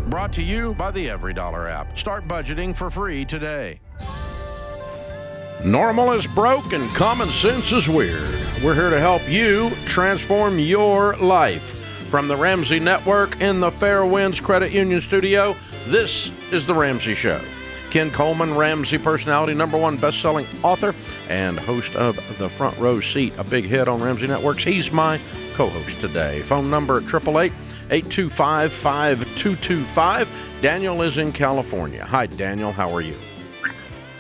Brought to you by the Every Dollar app. Start budgeting for free today. Normal is broke and common sense is weird. We're here to help you transform your life. From the Ramsey Network in the Fairwinds Credit Union studio, this is The Ramsey Show. Ken Coleman, Ramsey personality, #1 best-selling author, and host of The Front Row Seat, a big hit on Ramsey Networks. He's my co-host today. Phone number 888-825-5225. Daniel is in California. Hi, Daniel. How are you?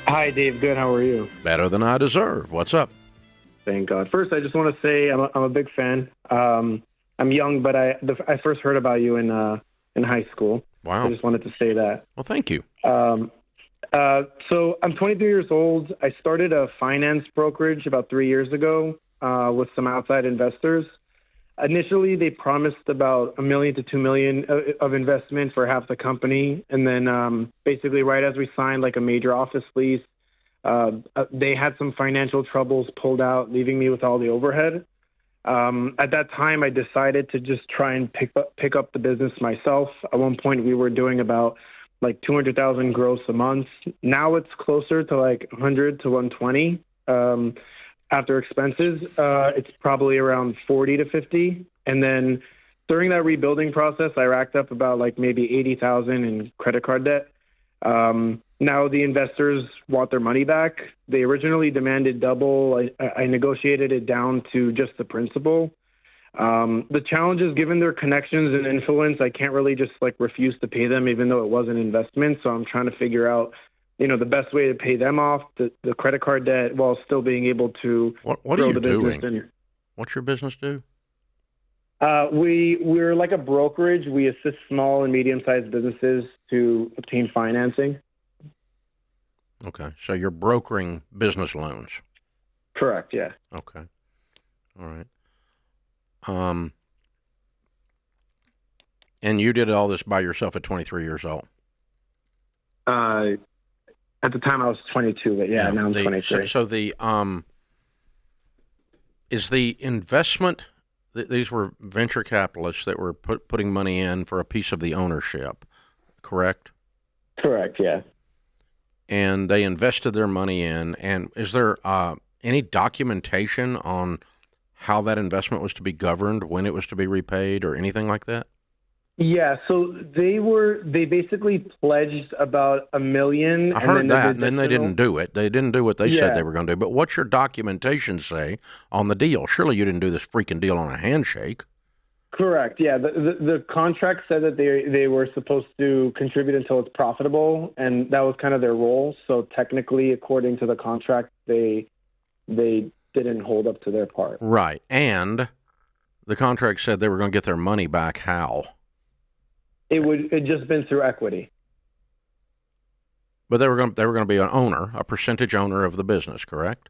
Hi, Dave. Good. How are you? Better than I deserve. What's up? Thank God. First, I just want to say I'm a big fan. I'm young, but I first heard about you in high school. Wow. I just wanted to say that. Well, thank you. So I'm 23 years old. I started a finance brokerage about 3 years ago with some outside investors. Initially, they promised about $1 million to $2 million of investment for half the company. And then basically right as we signed like a major office lease, they had some financial troubles, pulled out, leaving me with all the overhead. At that time, I decided to just try and pick up the business myself. At one point, we were doing about like 200,000 gross a month. Now it's closer to like 100 to 120. After expenses, it's probably around 40 to 50. And then during that rebuilding process, I racked up about like maybe 80,000 in credit card debt. Now the investors want their money back. They originally demanded double. I negotiated it down to just the principal. The challenge is, given their connections and influence, I can't really just like refuse to pay them, even though it was an investment. So I'm trying to figure out, the best way to pay them off, the credit card debt, while still being able to What grow are you the business. doing? What's your business do? We're like a brokerage. We assist small and medium-sized businesses to obtain financing. Okay, so you're brokering business loans. Correct, yeah. Okay, all right. And you did all this by yourself at 23 years old? At the time I was 22, but now I'm 23. So is the investment, these were venture capitalists that were putting money in for a piece of the ownership, correct? Correct, yeah. And they invested their money in, and is there any documentation on how that investment was to be governed, when it was to be repaid, or anything like that? Yeah, so they basically pledged about $1 million. I heard that, and then they didn't do it. They didn't do what they said they were going to do. But what's your documentation say on the deal? Surely you didn't do this freaking deal on a handshake. Correct, yeah. The contract said that they were supposed to contribute until it's profitable, and that was kind of their role. So technically, according to the contract, they didn't hold up to their part. Right, and the contract said they were going to get their money back. How? It just been through equity. But they were going to be an owner, a percentage owner of the business, correct?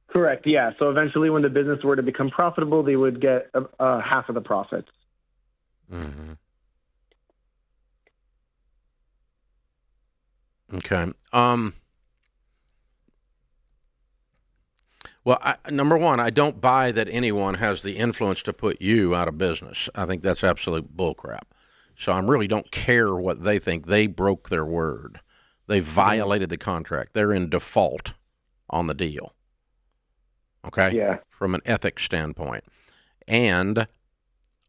Correct, yeah. So eventually when the business were to become profitable, they would get half of the profits. Mm-hmm. Okay. Well, number one, I don't buy that anyone has the influence to put you out of business. I think that's absolute bullcrap. So I really don't care what they think. They broke their word. They violated the contract. They're in default on the deal. Okay? Yeah. From an ethics standpoint. And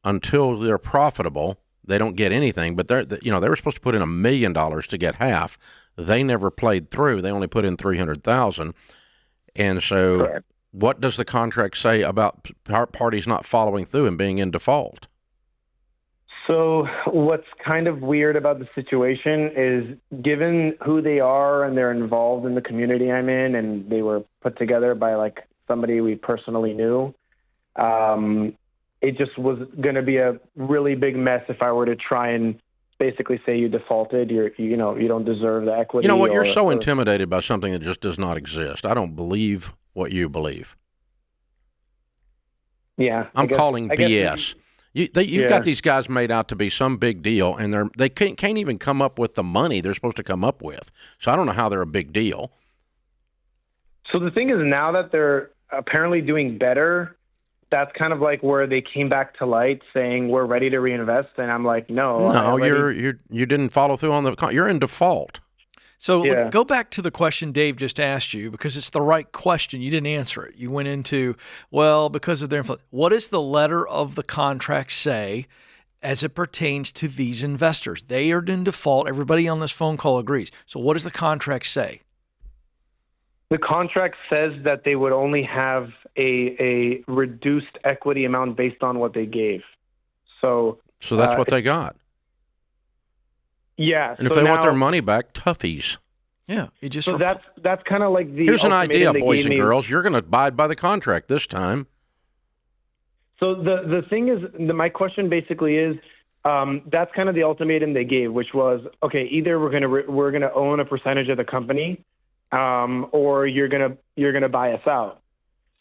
until they're profitable, they don't get anything. But they were supposed to put in $1 million to get half. They never played through. They only put in $300,000. And so Correct. What does the contract say about parties not following through and being in default? So what's kind of weird about the situation is, given who they are and they're involved in the community I'm in, and they were put together by like somebody we personally knew, it just was going to be a really big mess if I were to try and basically say you defaulted, you don't deserve the equity. You know what? You're so intimidated by something that just does not exist. I don't believe what you believe. Yeah. I'm calling BS. You've got these guys made out to be some big deal, and they can't even come up with the money they're supposed to come up with. So I don't know how they're a big deal. So the thing is, now that they're apparently doing better, that's kind of like where they came back to light saying we're ready to reinvest, and I'm like, no. No, you didn't follow through on you're in default. So look, go back to the question Dave just asked you, because it's the right question. You didn't answer it. You went into, well, because of their influence. What does the letter of the contract say as it pertains to these investors? They are in default. Everybody on this phone call agrees. So what does the contract say? The contract says that they would only have a reduced equity amount based on what they gave. So that's what they got. Yeah. And if they want their money back, toughies. Yeah. So that's kind of like the Here's an idea, boys and girls. You're going to abide by the contract this time. So the thing is, my question basically is, that's kind of the ultimatum they gave, which was, okay, either we're gonna own a percentage of the company, or you're gonna buy us out.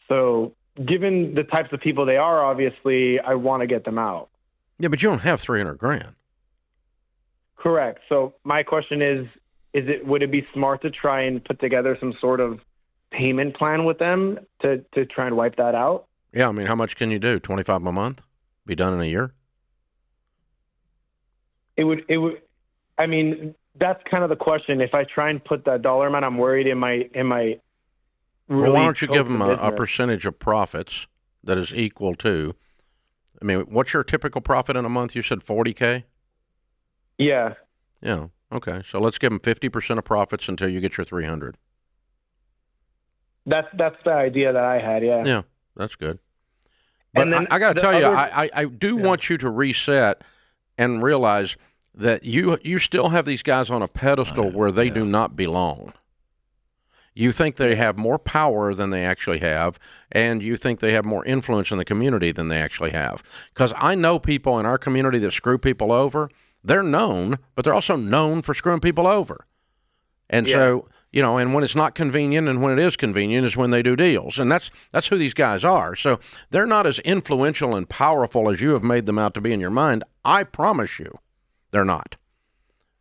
So given the types of people they are, obviously, I want to get them out. Yeah, but you don't have $300,000. Correct. So my question is would it be smart to try and put together some sort of payment plan with them to try and wipe that out? Yeah, I mean, how much can you do? $25 a month? Be done in a year? It would. I mean, that's kind of the question. If I try and put that dollar amount, I'm worried it might really. Well, why don't you give them a percentage of profits that is equal to? I mean, what's your typical profit in a month? You said $40K. Yeah. Yeah. Okay. So let's give them 50% of profits until you get your 300. That's the idea that I had. Yeah. Yeah. That's good. But I got to tell you, I do want you to reset and realize that you still have these guys on a pedestal where they do not belong. You think they have more power than they actually have, and you think they have more influence in the community than they actually have. Because I know people in our community that screw people over. They're known, but they're also known for screwing people over. And so, and when it's not convenient and when it is convenient is when they do deals. And that's who these guys are. So they're not as influential and powerful as you have made them out to be in your mind. I promise you, they're not.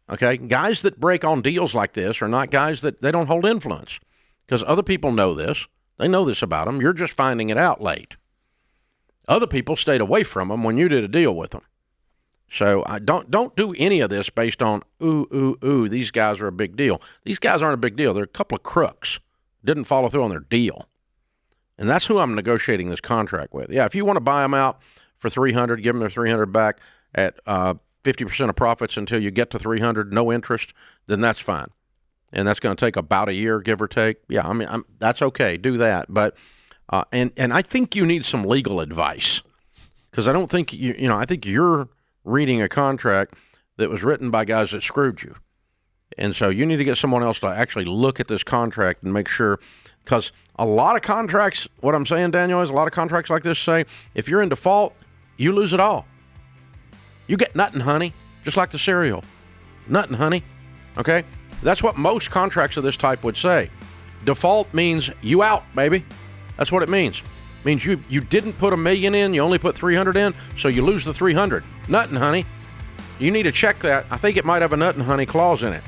Okay? Guys that break on deals like this are not guys that they don't hold influence, because other people know this. They know this about them. You're just finding it out late. Other people stayed away from them when you did a deal with them. So I don't do any of this based on, these guys are a big deal. These guys aren't a big deal. They're a couple of crooks. Didn't follow through on their deal. And that's who I'm negotiating this contract with. Yeah, if you want to buy them out for $300, give them their $300 back at 50% of profits until you get to $300, no interest, then that's fine. And that's going to take about a year, give or take. Yeah, I mean, that's okay. Do that. But and I think you need some legal advice, because I don't think I think you're reading a contract that was written by guys that screwed you. And so you need to get someone else to actually look at this contract and make sure, because a lot of contracts, what I'm saying, Daniel, is a lot of contracts like this say, if you're in default, you lose it all. You get nothing, honey, just like the cereal. Nothing, honey. Okay? That's what most contracts of this type would say. Default means you out, baby. That's what it means. It means you didn't put $1 million in, you only put 300 in, so you lose the 300. Nothing, honey. You need to check that. I think it might have a nothing, honey clause in it.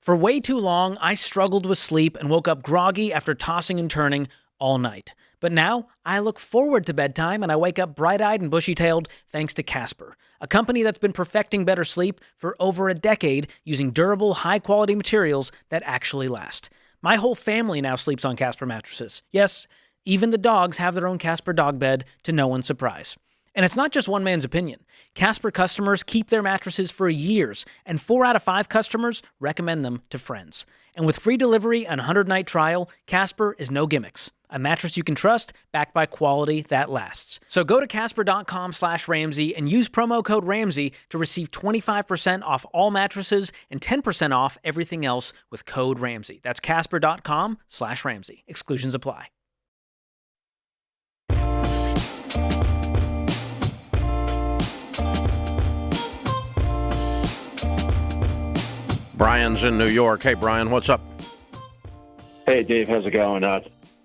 For way too long, I struggled with sleep and woke up groggy after tossing and turning all night. But now, I look forward to bedtime and I wake up bright-eyed and bushy-tailed thanks to Casper, a company that's been perfecting better sleep for over a decade using durable, high-quality materials that actually last. My whole family now sleeps on Casper mattresses. Yes, even the dogs have their own Casper dog bed, to no one's surprise. And it's not just one man's opinion. Casper customers keep their mattresses for years, and 4 out of 5 customers recommend them to friends. And with free delivery and a 100-night trial, Casper is no gimmicks. A mattress you can trust, backed by quality that lasts. So go to casper.com/Ramsey and use promo code Ramsey to receive 25% off all mattresses and 10% off everything else with code Ramsey. That's casper.com/Ramsey. Exclusions apply. Brian's in New York. Hey, Brian, what's up? Hey, Dave, how's it going?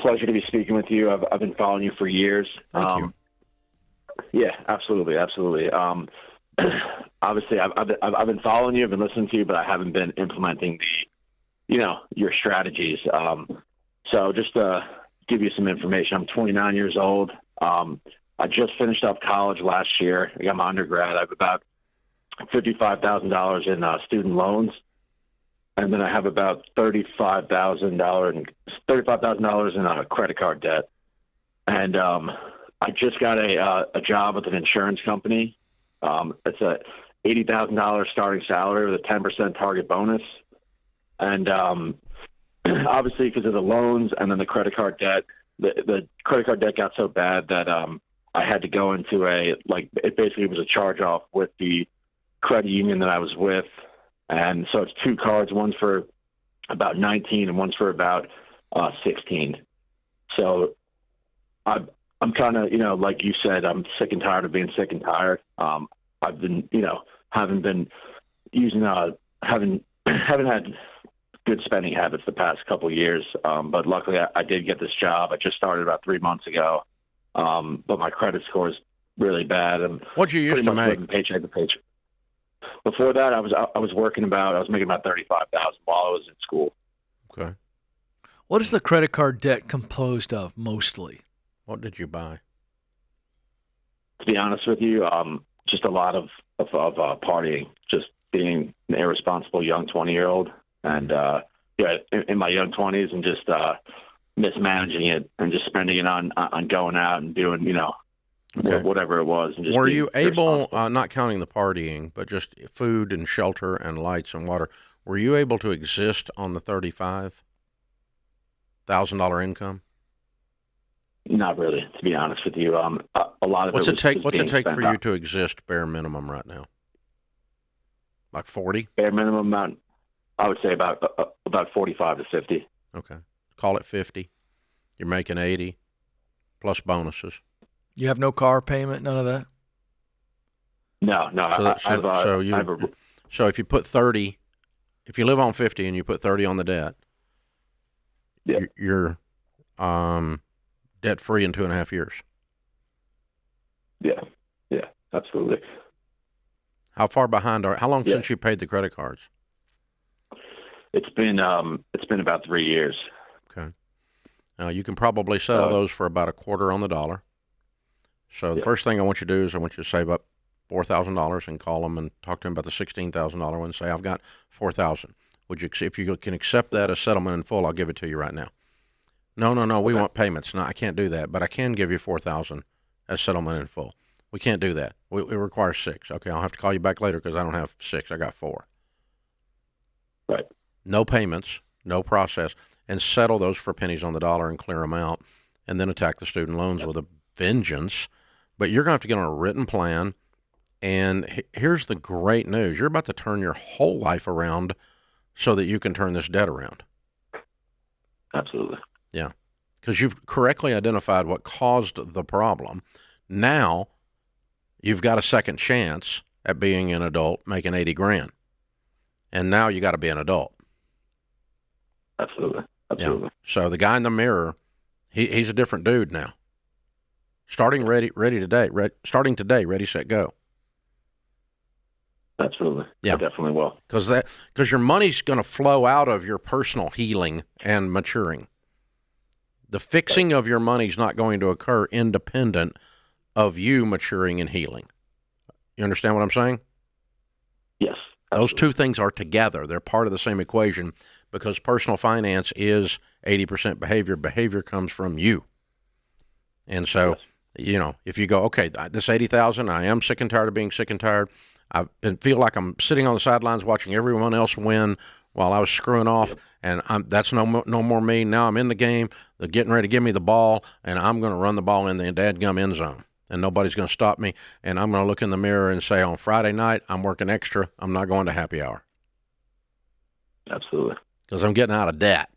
Pleasure to be speaking with you. I've been following you for years. Thank you. Yeah, absolutely. Obviously, I've been following you. I've been listening to you, but I haven't been implementing your strategies. So just to give you some information, I'm 29 years old. I just finished up college last year. I got my undergrad. I have about $55,000 in student loans. And then I have about $35,000 in credit card debt. And I just got a job with an insurance company. It's a $80,000 starting salary with a 10% target bonus. And obviously, because of the loans and then the credit card debt, the credit card debt got so bad that I had to go into it basically was a charge off with the credit union that I was with. And so it's two cards, one's for about 19 and one's for about 16. So I'm kind of, like you said, I'm sick and tired of being sick and tired. I've been, haven't been using, haven't had good spending habits the past couple of years. But luckily I did get this job. I just started about 3 months ago. But my credit score is really bad. What'd you used to make? Paycheck to paycheck. Before that, I was making about $35,000 while I was in school. Okay. What is the credit card debt composed of mostly? What did you buy? To be honest with you, just a lot of partying, just being an irresponsible young 20-year-old, and in my young 20s, and just mismanaging it and just spending it on going out and doing whatever it was. And just were you able, not counting the partying, but just food and shelter and lights and water, were you able to exist on the $35,000 income? Not really, to be honest with you. A lot of what's it take for you out. to exist bare minimum right now? Like 40? Bare minimum amount, I would say about 45 to 50. Okay. Call it 50. You're making 80 plus bonuses. You have no car payment, none of that? No. So if you put 30, if you live on 50 and you put 30 on the debt, you're debt free in 2.5 years. Yeah, absolutely. How far behind how long since you paid the credit cards? It's been about 3 years. Okay. Now you can probably settle those for about a quarter on the dollar. So the first thing I want you to do is I want you to save up $4,000 and call them and talk to them about the $16,000 one and say, I've got $4,000. Would you, if you can accept that as settlement in full, I'll give it to you right now. No, we want payments. No, I can't do that, but I can give you $4,000 as settlement in full. We can't do that. It requires 6. Okay, I'll have to call you back later because I don't have 6. I got 4. Right. No payments, no process, and settle those for pennies on the dollar and clear them out, and then attack the student loans with a vengeance. But you're going to have to get on a written plan, and here's the great news. You're about to turn your whole life around so that you can turn this debt around. Absolutely. Yeah, because you've correctly identified what caused the problem. Now you've got a second chance at being an adult, making $80,000, and now you got to be an adult. Absolutely. Yeah. So the guy in the mirror, he's a different dude now. Starting starting today, ready, set, go. Absolutely. Yeah. I definitely will. Because your money's going to flow out of your personal healing and maturing. The fixing of your money is not going to occur independent of you maturing and healing. You understand what I'm saying? Yes. Absolutely. Those two things are together. They're part of the same equation because personal finance is 80% behavior. Behavior comes from you. And so, if you go, okay, this 80,000, I am sick and tired of being sick and tired. Feel like I'm sitting on the sidelines watching everyone else win while I was screwing off, and that's no more me. Now I'm in the game. They're getting ready to give me the ball, and I'm going to run the ball in the dadgum end zone, and nobody's going to stop me. And I'm going to look in the mirror and say, on Friday night, I'm working extra. I'm not going to happy hour. Absolutely. Because I'm getting out of debt,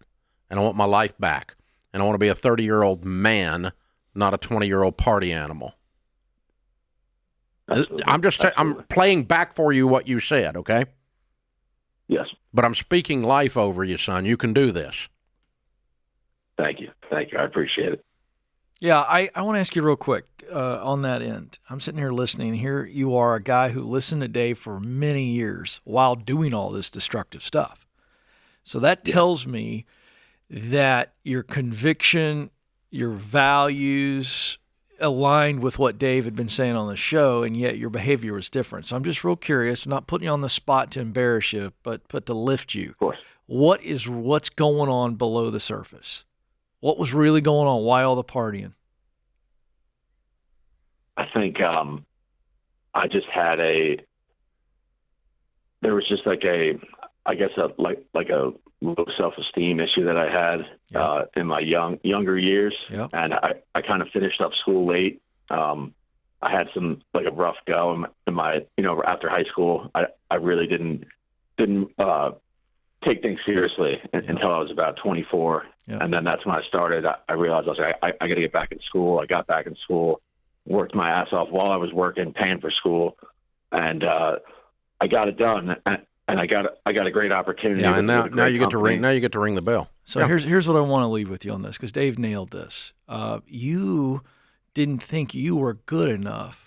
and I want my life back, and I want to be a 30-year-old man, not a 20-year-old party animal. Absolutely. I'm playing back for you what you said, okay? Yes. But I'm speaking life over you, son. You can do this. Thank you. Thank you. I appreciate it. Yeah, I want to ask you real quick on that end. I'm sitting here listening. Here you are, a guy who listened to Dave for many years while doing all this destructive stuff. So that tells me that your conviction, your values aligned with what Dave had been saying on the show, and yet your behavior was different. So I'm just real curious, not putting you on the spot to embarrass you, but to lift you. Of course. What's going on below the surface? What was really going on? Why all the partying? I think I just had there was just like a low self-esteem issue that I had in my younger years. Yep. And I kind of finished up school late. I had a rough go in my after high school. I really didn't take things seriously until I was about 24. Yep. And then that's when I started. I realized I was like, I got to get back in school. I got back in school, worked my ass off while I was working, paying for school. And I got it done. And I got a great opportunity. Yeah, and now you get to ring. Now you get to ring the bell. So here's what I want to leave with you on this, because Dave nailed this. You didn't think you were good enough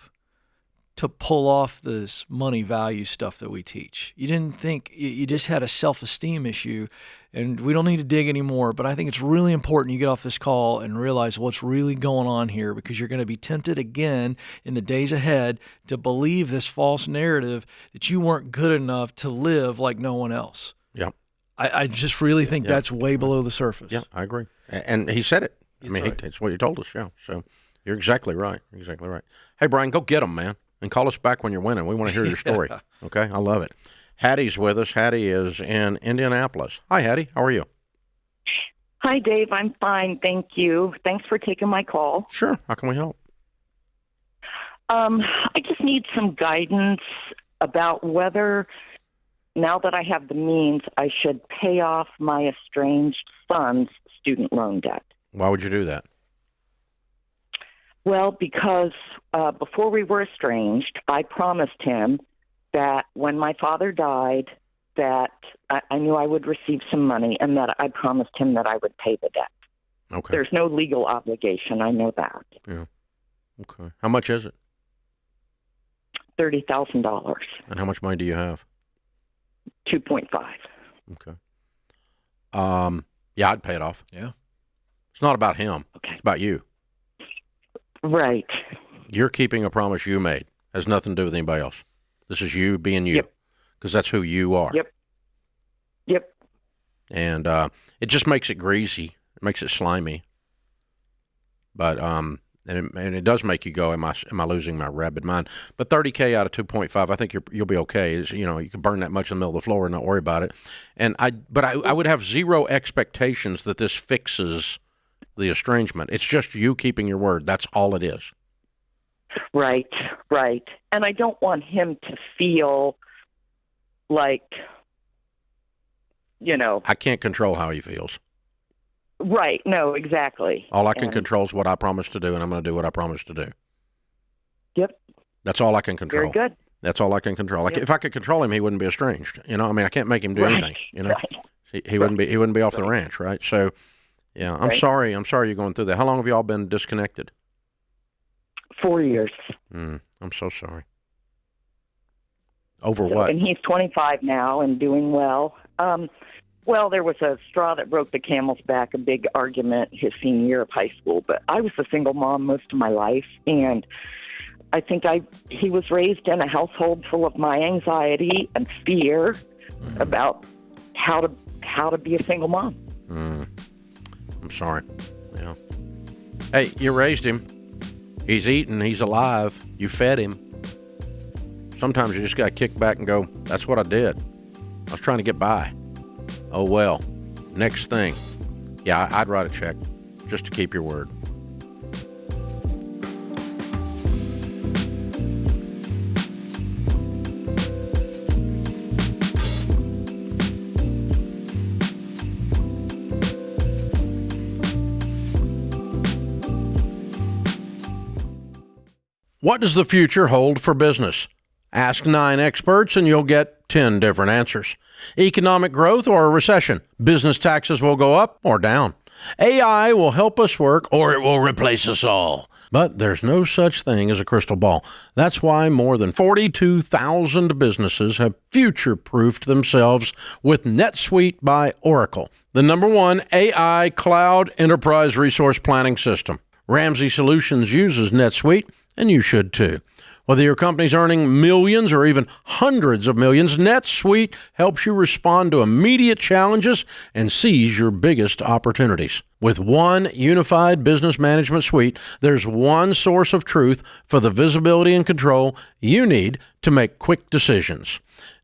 to pull off this money value stuff that we teach. You didn't think, you just had a self-esteem issue, and we don't need to dig anymore, but I think it's really important you get off this call and realize what's really going on here, because you're going to be tempted again in the days ahead to believe this false narrative that you weren't good enough to live like no one else. Yeah. I just really think that's way below the surface. Yeah, I agree. And he said it. Right. It's what he told us, yeah. So you're exactly right. You're exactly right. Hey, Brian, go get him, man. And call us back when you're winning. We want to hear your story. Okay? I love it. Hattie's with us. Hattie is in Indianapolis. Hi, Hattie. How are you? Hi, Dave. I'm fine. Thank you. Thanks for taking my call. Sure. How can we help? I just need some guidance about whether, now that I have the means, I should pay off my estranged son's student loan debt. Why would you do that? Well, because before we were estranged, I promised him that when my father died, that I knew I would receive some money, and that I promised him that I would pay the debt. Okay. There's no legal obligation. I know that. Yeah. Okay. How much is it? $30,000. And how much money do you have? 2.5. Okay. Yeah, I'd pay it off. Yeah. It's not about him. Okay. It's about you. Right. You're keeping a promise you made. Has nothing to do with anybody else. This is you being you. Yep. Because that's who you are. Yep. And it just makes it greasy. It makes it slimy. But and it does make you go, am I losing my rabid mind? But $30K out of 2.5, I think you'll be okay. You can burn that much in the middle of the floor and not worry about it. And I would have zero expectations that this fixes the estrangement. It's just you keeping your word. That's all it is. Right. And I don't want him to feel like, I can't control how he feels. Right. No, exactly. All I can control is what I promised to do, and I'm going to do what I promised to do. Yep. That's all I can control. Very good. That's all I can control. Yep. If I could control him, he wouldn't be estranged. I can't make him do anything. Right. He wouldn't be off the ranch, right? So, yeah, I'm sorry. I'm sorry you're going through that. How long have you all been disconnected? 4 years. I'm so sorry. Over what? And he's 25 now and doing well. Well, there was a straw that broke the camel's back, a big argument his senior year of high school. But I was a single mom most of my life, and I think he was raised in a household full of my anxiety and fear about how to be a single mom. I'm sorry. Yeah. Hey, you raised him. He's eating. He's alive. You fed him. Sometimes you just got to kick back and go, that's what I did. I was trying to get by. Oh, well. Next thing. Yeah, I'd write a check just to keep your word. What does the future hold for business? Ask 9 experts and you'll get 10 different answers. Economic growth or a recession. Business taxes will go up or down. AI will help us work or it will replace us all. But there's no such thing as a crystal ball. That's why more than 42,000 businesses have future-proofed themselves with NetSuite by Oracle, the #1 AI cloud enterprise resource planning system. Ramsey Solutions uses NetSuite, and you should too. Whether your company's earning millions or even hundreds of millions, NetSuite helps you respond to immediate challenges and seize your biggest opportunities. With one unified business management suite, there's one source of truth for the visibility and control you need to make quick decisions.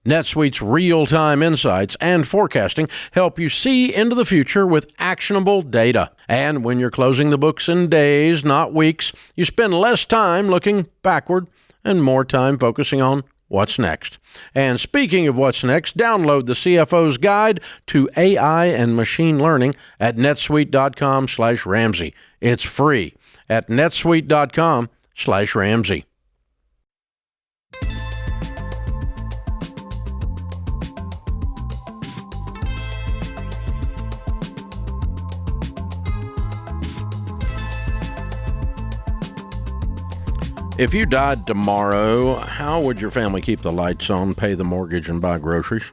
NetSuite's real-time insights and forecasting help you see into the future with actionable data. And when you're closing the books in days, not weeks, you spend less time looking backward and more time focusing on what's next. And speaking of what's next, download the CFO's Guide to AI and Machine Learning at netsuite.com/Ramsey. It's free at netsuite.com/Ramsey. If you died tomorrow, how would your family keep the lights on, pay the mortgage, and buy groceries?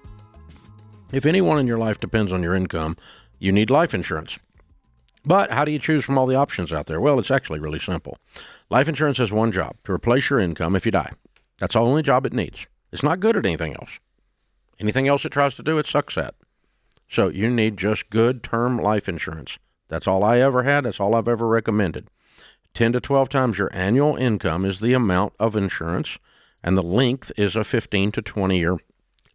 If anyone in your life depends on your income, you need life insurance. But how do you choose from all the options out there? Well, it's actually really simple. Life insurance has one job: to replace your income if you die. That's the only job it needs. It's not good at anything else. Anything else it tries to do, it sucks at. So you need just good term life insurance. That's all I ever had. That's all I've ever recommended. 10 to 12 times your annual income is the amount of insurance, and the length is a 15 to 20-year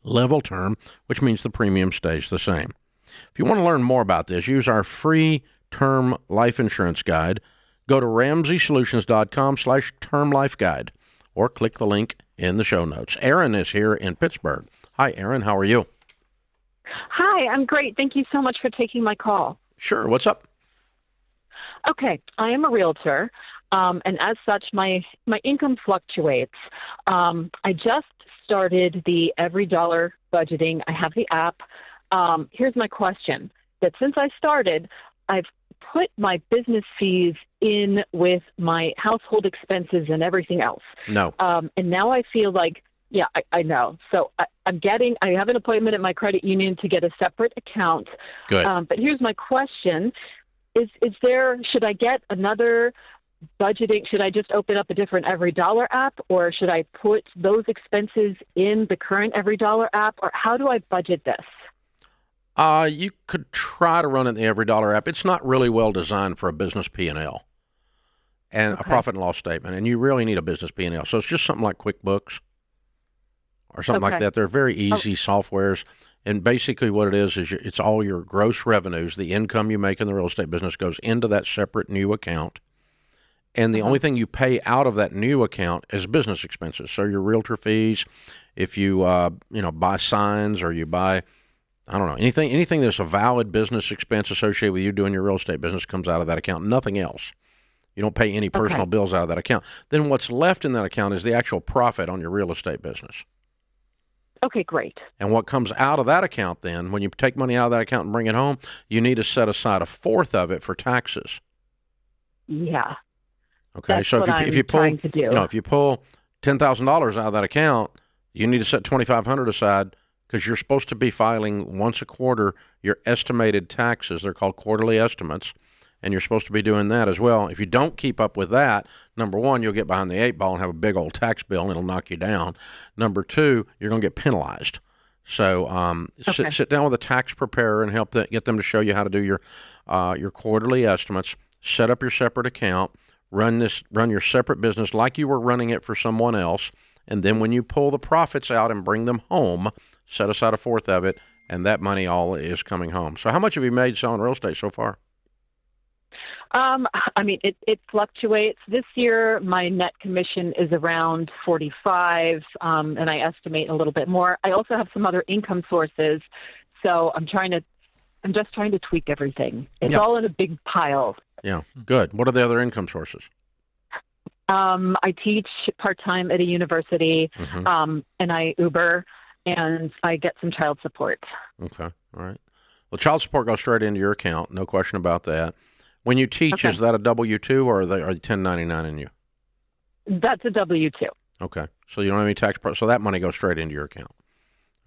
level term, which means the premium stays the same. If you want to learn more about this, use our free term life insurance guide. Go to RamseySolutions.com/term life guide or click the link in the show notes. Aaron is here in Pittsburgh. Hi, Aaron. How are you? Hi, I'm great. Thank you so much for taking my call. Sure. What's up? Okay, I am a realtor, and as such, my income fluctuates. I just started the Every Dollar budgeting. I have the app. Here's my question: that since I started, I've put my business fees in with my household expenses and everything else. No. And now I feel like, yeah, I know. So I have an appointment at my credit union to get a separate account. Good. But here's my question. Should I get another budgeting? Should I just open up a different Every Dollar app, or should I put those expenses in the current Every Dollar app, or how do I budget this? You could try to run it in the Every Dollar app. It's not really well designed for a business P&L and a profit and loss statement, and you really need a business P&L. So it's just something like QuickBooks or something like that. They're very easy softwares. And basically what it is it's all your gross revenues, the income you make in the real estate business goes into that separate new account. And the only thing you pay out of that new account is business expenses. So your realtor fees, if you, buy signs or you buy, anything that's a valid business expense associated with you doing your real estate business comes out of that account, nothing else. You don't pay any personal bills out of that account. Then what's left in that account is the actual profit on your real estate business. Okay, great. And what comes out of that account then, when you take money out of that account and bring it home, you need to set aside a fourth of it for taxes. Yeah. Okay, that's so what if you pull, trying to do. if you pull $10,000 out of that account, you need to set $2,500 aside because you're supposed to be filing once a quarter your estimated taxes. They're called quarterly estimates. And you're supposed to be doing that as well. If you don't keep up with that, number one, you'll get behind the eight ball and have a big old tax bill, and it'll knock you down. Number two, you're going to get penalized. So sit down with a tax preparer and get them to show you how to do your quarterly estimates. Set up your separate account. Run your separate business like you were running it for someone else. And then when you pull the profits out and bring them home, set aside a fourth of it, and that money all is coming home. So how much have you made selling real estate so far? It fluctuates. This year, my net commission is around 45, and I estimate a little bit more. I also have some other income sources, so I'm just trying to tweak everything. It's all in a big pile. Yeah, good. What are the other income sources? I teach part-time at a university, Mm-hmm. and I Uber, and I get some child support. Okay. All right. Well, child support goes straight into your account. No question about that. When you teach, Okay. is that a W-2 or are they 1099 in you? That's a W-2. Okay. So you don't have any tax so that money goes straight into your account.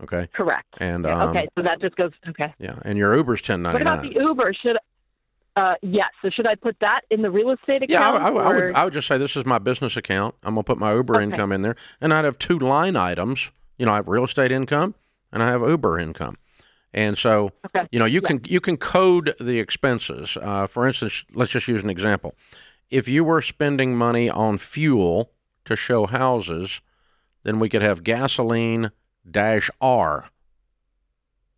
Okay. Correct. And Yeah, okay, so that just goes, okay. yeah, and your Uber's What 1099. about the Uber? Yes, so should I put that in the real estate Yeah, account? I would just say this is my business account. I'm going to put my Uber Okay. income in there, and I'd have two line items. I have real estate income and I have Uber income. And so, Okay. you can code the expenses. For instance, let's just use an example. If you were spending money on fuel to show houses, then we could have gasoline -R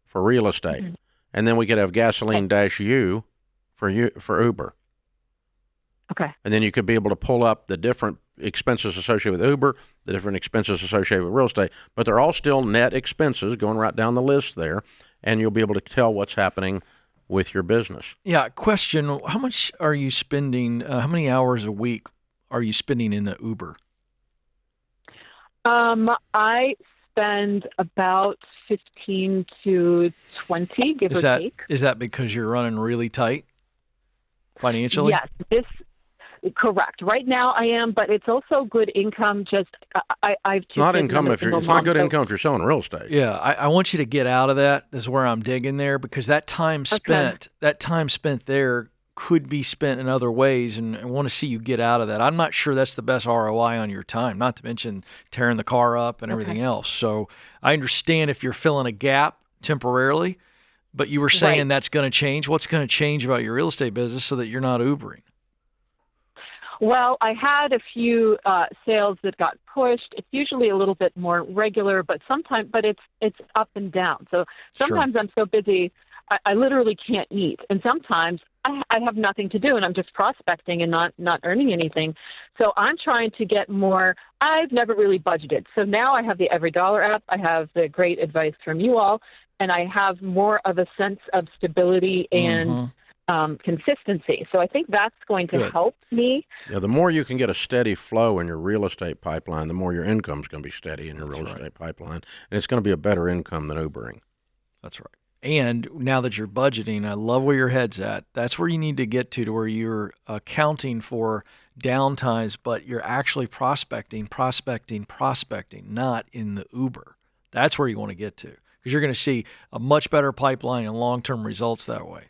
for real estate, Mm-hmm. and then we could have gasoline -U for Uber. Okay. And then you could be able to pull up the different expenses associated with Uber, the different expenses associated with real estate, but they're all still net expenses going right down the list there, and you'll be able to tell what's happening with your business. Yeah. Question: how much are you spending? How many hours a week are you spending in the Uber? I spend about 15 to 20, give or take. Is that because you're running really tight financially? Yes, correct. Right now I am, but it's also good income. Just I've It's not income if it's not good income if you're selling real estate. Yeah, I want you to get out of that. This is where I'm digging there, because that time spent there could be spent in other ways, and I want to see you get out of that. I'm not sure that's the best ROI on your time, not to mention tearing the car up and everything else. So I understand if you're filling a gap temporarily, but you were saying that's going to change. What's going to change about your real estate business so that you're not Ubering? Well, I had a few sales that got pushed. It's usually a little bit more regular, but it's up and down. So sometimes I'm so busy, I literally can't eat, and sometimes I have nothing to do, and I'm just prospecting and not earning anything. So I'm trying to get more. I've never really budgeted, so now I have the Every Dollar app. I have the great advice from you all, and I have more of a sense of stability and consistency. So I think that's going to help me. Yeah, the more you can get a steady flow in your real estate pipeline, the more your income's going to be steady in your real estate pipeline, and it's going to be a better income than Ubering. That's right. And now that you're budgeting, I love where your head's at. That's where you need to get to where you're accounting for downtimes, but you're actually prospecting, not in the Uber. That's where you want to get to, because you're going to see a much better pipeline and long-term results that way.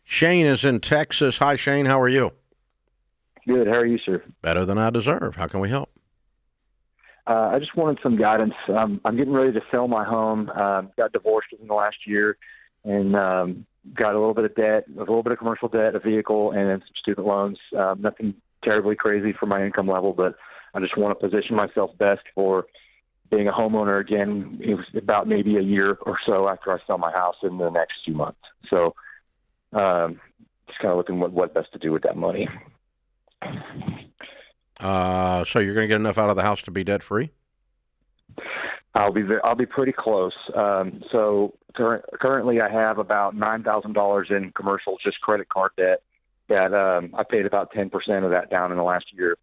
Shane is in Texas. Hi, Shane. How are you? Good. How are you, sir? Better than I deserve. How can we help? I just wanted some guidance. I'm getting ready to sell my home. Got divorced within the last year, and got a little bit of debt, a little bit of commercial debt, a vehicle, and then some student loans. Nothing terribly crazy for my income level, but I just want to position myself best for being a homeowner again. It was about maybe a year or so after I sell my house in the next few months. So just kind of looking what best to do with that money. So you're going to get enough out of the house to be debt free? I'll be pretty close. So currently I have about $9,000 in commercial, just credit card debt that I paid about 10% of that down in the last year.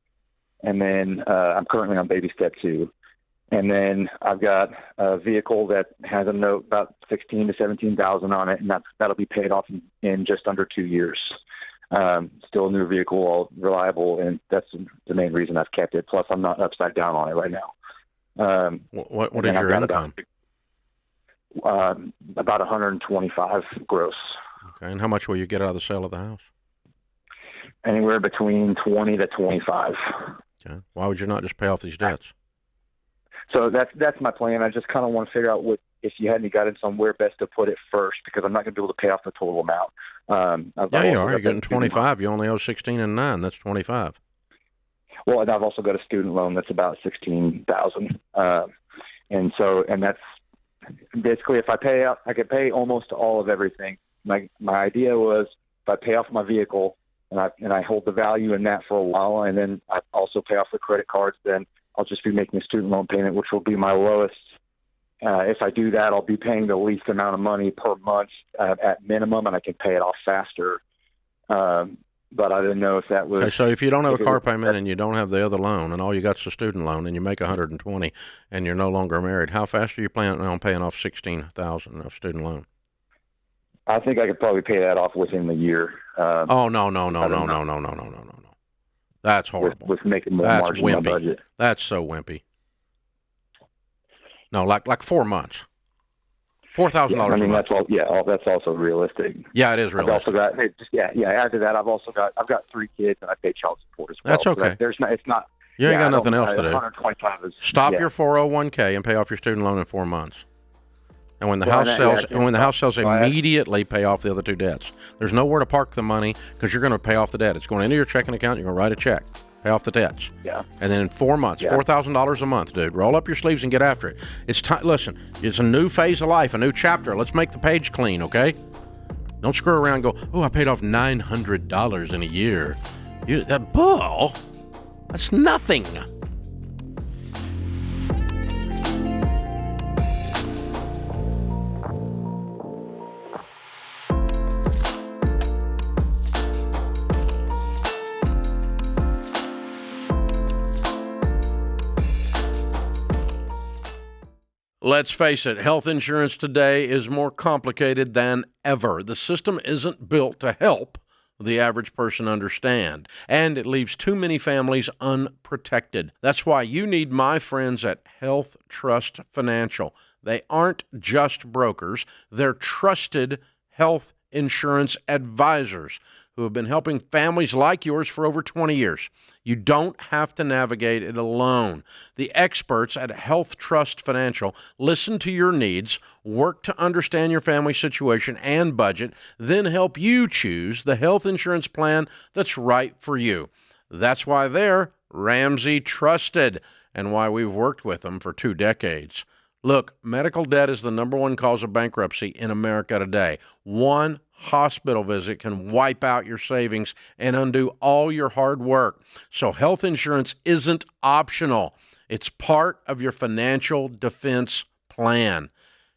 And then I'm currently on baby step 2. And then I've got a vehicle that has a note about $16,000 to $17,000 on it, and that'll be paid off in just under 2 years. Still a new vehicle, all reliable, and that's the main reason I've kept it. Plus, I'm not upside down on it right now. What is your income? About 125 gross. Okay, and how much will you get out of the sale of the house? Anywhere between 20 to 25. Okay. Why would you not just pay off these debts? So that's my plan. I just kind of want to figure out if you had any guidance on where best to put it first, because I'm not going to be able to pay off the total amount. Yeah, you are. You're getting 25. You only owe 16 and 9. That's 25. Well, and I've also got a student loan that's about $16,000, and that's basically if I pay out, I could pay almost all of everything. My idea was if I pay off my vehicle and I hold the value in that for a while, and then I also pay off the credit cards, then I'll just be making a student loan payment, which will be my lowest. If I do that, I'll be paying the least amount of money per month at minimum, and I can pay it off faster. but I didn't know if that was. Okay, so if you don't have a if it car was- payment and you don't have the other loan and all you got's a student loan and you make 120 and you're no longer married, how fast are you planning on paying off 16,000 of student loan? I think I could probably pay that off within the year. Oh, no. I don't know. No. That's horrible. With making more That's margin in my wimpy. budget. That's so wimpy. No, like 4 months. $4,000 I mean, a month. that's all. Yeah, that's also realistic. Yeah, it is I've realistic. also got Add to that, I've got 3 kids and I pay child support as well. That's okay. So it's not. You ain't yeah, got I nothing don't- else to do. 125 is Stop yeah. your 401k and pay off your student loan in 4 months. And when the Well, house that- sells, yeah, and when the house sells, well, that's- immediately pay off the other 2 debts. There's nowhere to park the money because you're going to pay off the debt. It's going into your checking account. You're going to write a check, pay off the debts. Yeah. And then in 4 months, Yeah. $4,000 a month, dude. Roll up your sleeves and get after it. It's time. Listen, it's a new phase of life, a new chapter. Let's make the page clean, okay? Don't screw around and go, oh, I paid off $900 in a year. That bull, that's nothing. Let's face it, health insurance today is more complicated than ever. The system isn't built to help the average person understand, and it leaves too many families unprotected. That's why you need my friends at Health Trust Financial. They aren't just brokers, they're trusted health insurance advisors who have been helping families like yours for over 20 years. You don't have to navigate it alone. The experts at Health Trust Financial listen to your needs, work to understand your family situation and budget, then help you choose the health insurance plan that's right for you. That's why they're Ramsey Trusted and why we've worked with them for 2 decades. Look, medical debt is the #1 cause of bankruptcy in America today. One hospital visit can wipe out your savings and undo all your hard work. So health insurance isn't optional. It's part of your financial defense plan.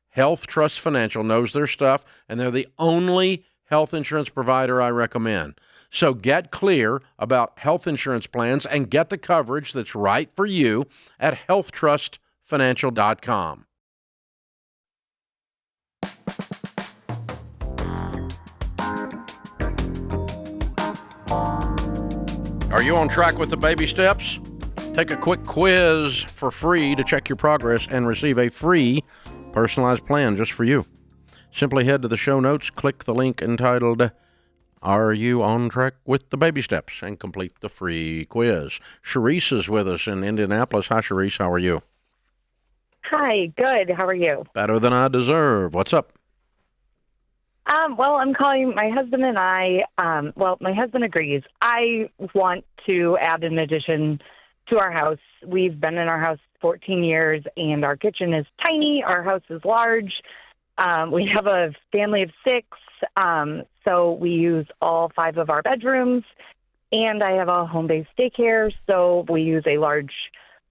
Health Trust Financial knows their stuff, and they're the only health insurance provider I recommend. So get clear about health insurance plans and get the coverage that's right for you at healthtrustfinancial.com. Are you on track with the baby steps? Take a quick quiz for free to check your progress and receive a free personalized plan just for you. Simply head to the show notes, click the link entitled Are You on Track with the Baby Steps, and complete the free quiz. Sharice is with us in Indianapolis. Hi, Sharice. How are you? Hi, good. How are you? Better than I deserve. What's up? Well, I'm calling my husband and I. My husband agrees. I want to add an addition to our house. We've been in our house 14 years, and our kitchen is tiny. Our house is large. We have a family of 6, so we use all 5 of our bedrooms. And I have a home-based daycare, so we use a large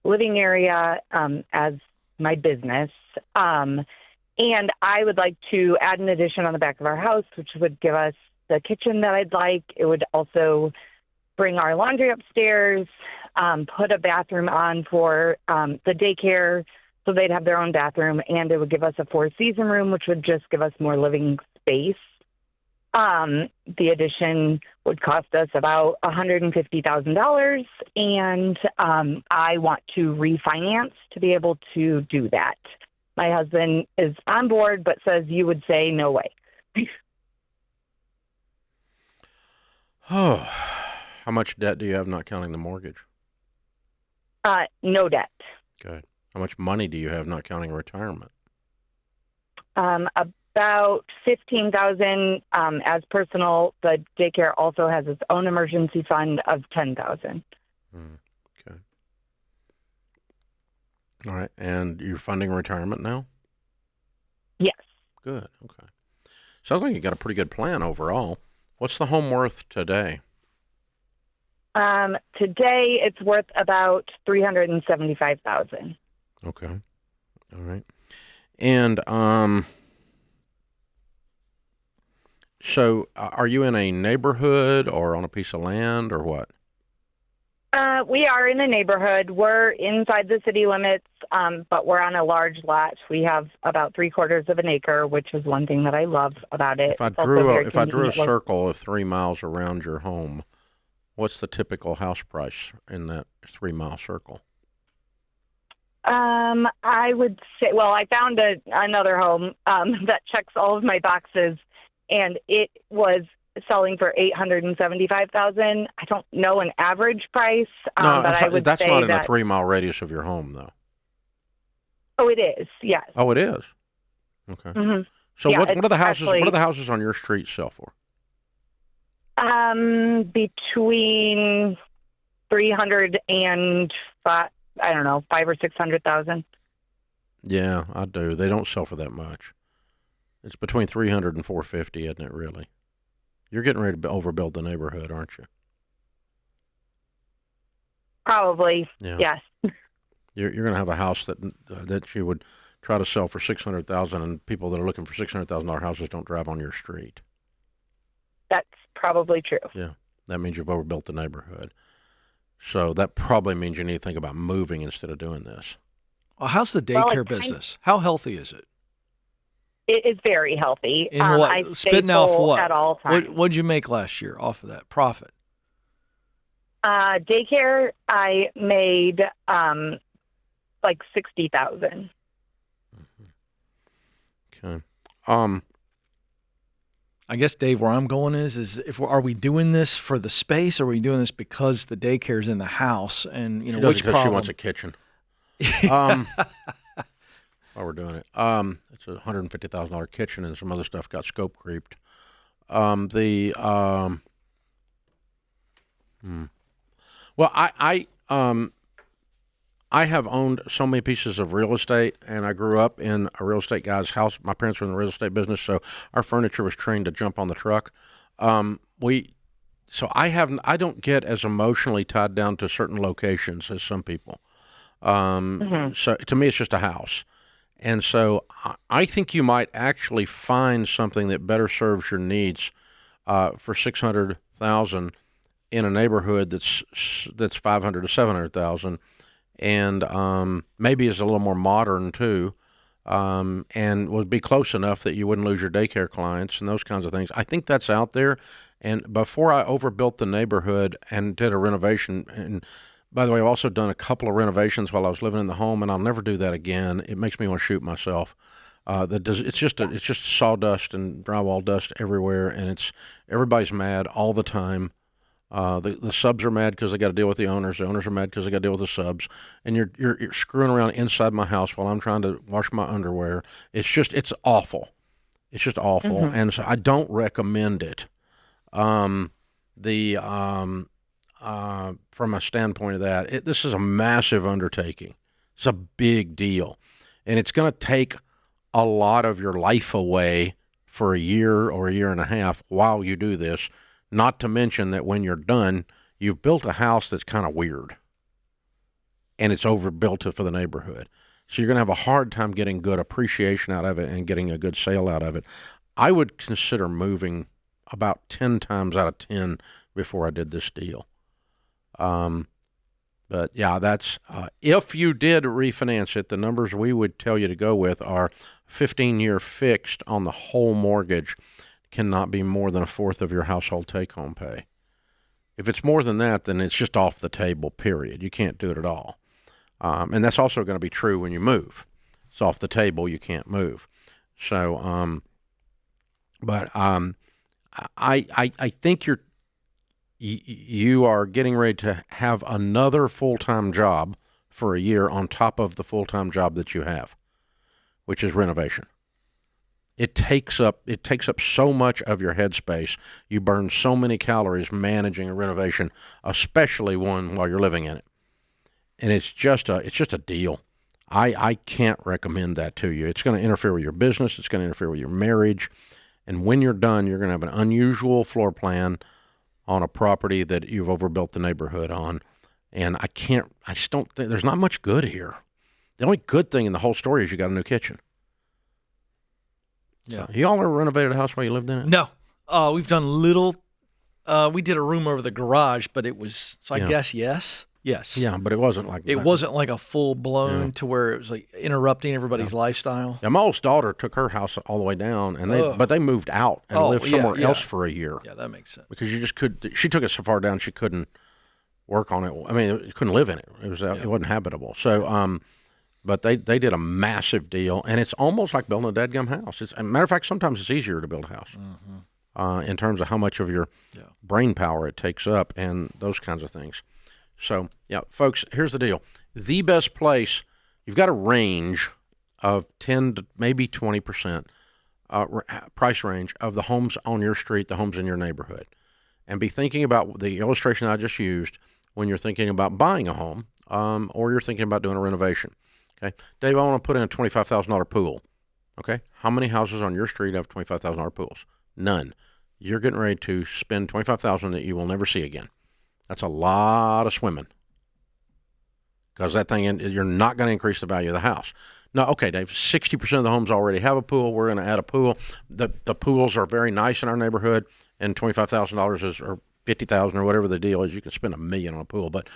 living area as my business. And I would like to add an addition on the back of our house, which would give us the kitchen that I'd like. It would also bring our laundry upstairs, put a bathroom on for the daycare so they'd have their own bathroom, and it would give us a 4-season room, which would just give us more living space. The addition would cost us about $150,000, and I want to refinance to be able to do that. My husband is on board, but says you would say no way. Oh, how much debt do you have, not counting the mortgage? No debt. Good. How much money do you have, not counting retirement? About $15,000 as personal. The daycare also has its own emergency fund of $10,000. Okay. All right. And you're funding retirement now? Yes. Good. Okay. Sounds like you got a pretty good plan overall. What's the home worth today? Today it's worth about $375,000. Okay. All right. And So, are you in a neighborhood or on a piece of land or what? We are in a neighborhood. We're inside the city limits, but we're on a large lot. We have about 3/4 of an acre, which is one thing that I love about it. If I It's also drew very a convenient. circle of 3 miles around your home, what's the typical house price in that 3-mile circle? I would say, well, I found another home that checks all of my boxes, and it was selling for $875,000. I don't know an average price, No, but I would that's say not in that. a 3-mile radius of your home, though. Oh, it is. Yes. Oh, it is. Okay. Mm-hmm. So Yeah, what are the houses? actually, What are the houses on your street sell for? Between 300 and five, I don't know, 500,000 or 600,000. Yeah, I do. They don't sell for that much. It's between 300 and 450, isn't it? Really? You're getting ready to overbuild the neighborhood, aren't you? Probably. Yeah. Yes. You're going to have a house that you would try to sell for 600,000, and people that are looking for $600,000 houses don't drive on your street. That's probably true. Yeah, that means you've overbuilt the neighborhood. So that probably means you need to think about moving instead of doing this. Well, how's the daycare business? How healthy is it? It is very healthy. In what? I stay Spitting out for full what? at all times. What did you make last year off of that profit? Daycare, I made like 60,000. Okay. I guess, Dave, where I'm going is are we doing this for the space, or are we doing this because the daycare's in the house? And She does it because she wants a kitchen. While we're doing it, it's a $150,000 kitchen, and some other stuff got scope creeped. Well, I have owned so many pieces of real estate, and I grew up in a real estate guy's house. My parents were in the real estate business, so our furniture was trained to jump on the truck. I don't get as emotionally tied down to certain locations as some people. So to me, it's just a house. And so I think you might actually find something that better serves your needs for $600,000 in a neighborhood that's $500,000 to $700,000, and maybe is a little more modern too, and would be close enough that you wouldn't lose your daycare clients and those kinds of things. I think that's out there. And before I overbuilt the neighborhood and did a renovation, and by the way, I've also done a couple of renovations while I was living in the home, and I'll never do that again. It makes me want to shoot myself. It's just sawdust and drywall dust everywhere, and everybody's mad all the time. The subs are mad because they got to deal with the owners. The owners are mad because they got to deal with the subs, and you're screwing around inside my house while I'm trying to wash my underwear. It's awful. It's just awful, and so I don't recommend it. From a standpoint of that, this is a massive undertaking. It's a big deal, and it's going to take a lot of your life away for a year or a year and a half while you do this. Not to mention that when you're done, you've built a house that's kind of weird, and it's overbuilt for the neighborhood. So you're going to have a hard time getting good appreciation out of it and getting a good sale out of it. I would consider moving about 10 times out of 10 before I did this deal. But yeah, that's if you did refinance it, the numbers we would tell you to go with are 15-year fixed on the whole mortgage cannot be more than a fourth of your household take-home pay. If it's more than that, then it's just off the table, period. You can't do it at all. And that's also going to be true when you move. It's off the table, you can't move. So, I think you are getting ready to have another full-time job for a year on top of the full-time job that you have, which is renovation. It takes up so much of your headspace. You burn so many calories managing a renovation, especially one while you're living in it. And it's just a deal. I can't recommend that to you. It's going to interfere with your business. It's going to interfere with your marriage. And when you're done, you're going to have an unusual floor plan on a property that you've overbuilt the neighborhood on. And I just don't think there's not much good here. The only good thing in the whole story is you got a new kitchen. Yeah. You all ever renovated a house while you lived in it? No. We've done little. We did a room over the garage, but it was. So I guess yes. Yeah, but it wasn't like it that. wasn't like a full blown to where it was like interrupting everybody's lifestyle. Yeah, my oldest daughter took her house all the way down, and they moved out and lived somewhere else for a year. Yeah, that makes sense. Because you just she took it so far down she couldn't work on it. I mean, you couldn't live in it. It wasn't habitable. So, but they did a massive deal, and it's almost like building a dadgum house. As a matter of fact, sometimes it's easier to build a house in terms of how much of your brain power it takes up and those kinds of things. So, yeah, folks, here's the deal. The best place, you've got a range of 10 to maybe 20% price range of the homes on your street, the homes in your neighborhood. And be thinking about the illustration I just used when you're thinking about buying a home or you're thinking about doing a renovation. Okay, Dave, I want to put in a $25,000 pool. Okay, how many houses on your street have $25,000 pools? None. You're getting ready to spend $25,000 that you will never see again. That's a lot of swimming because that thing, you're not going to increase the value of the house. No, okay, Dave, 60% of the homes already have a pool. We're going to add a pool. The pools are very nice in our neighborhood, and $25,000 is, or $50,000 or whatever the deal is. You can spend $1 million on a pool, but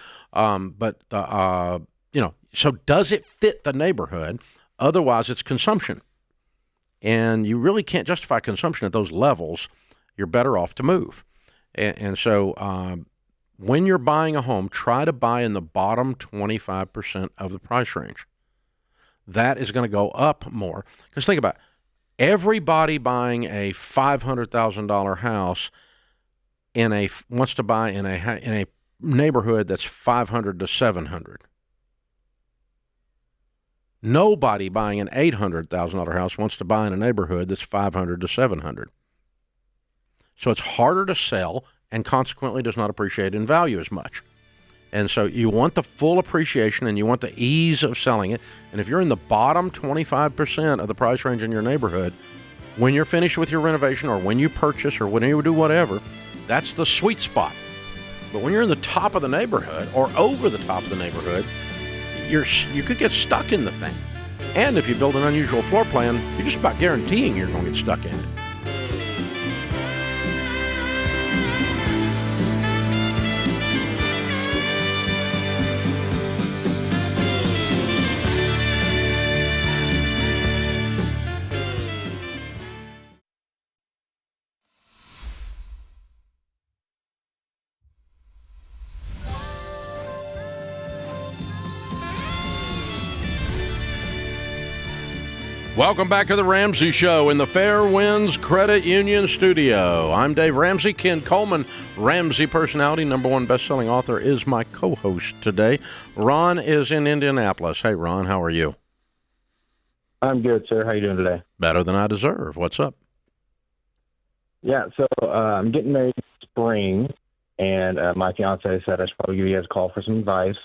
so does it fit the neighborhood? Otherwise, it's consumption, and you really can't justify consumption at those levels. You're better off to move, and so. When you're buying a home, try to buy in the bottom 25% of the price range. That is going to go up more. Because think about it. Everybody buying a $500,000 house wants to buy in a neighborhood that's 500 to 700. Nobody buying an $800,000 house wants to buy in a neighborhood that's 500 to 700. So it's harder to sell and consequently does not appreciate in value as much. And so you want the full appreciation and you want the ease of selling it. And if you're in the bottom 25% of the price range in your neighborhood, when you're finished with your renovation or when you purchase or when you do whatever, that's the sweet spot. But when you're in the top of the neighborhood or over the top of the neighborhood, you could get stuck in the thing. And if you build an unusual floor plan, you're just about guaranteeing you're going to get stuck in it. Welcome back to the Ramsey Show in the Fairwinds Credit Union studio. I'm Dave Ramsey. Ken Coleman, Ramsey personality, #1 best-selling author, is my co-host today. Ron is in Indianapolis. Hey, Ron, how are you? I'm good, sir. How are you doing today? Better than I deserve. What's up? Yeah, so I'm getting married in spring, and my fiance said I should probably give you guys a call for some advice.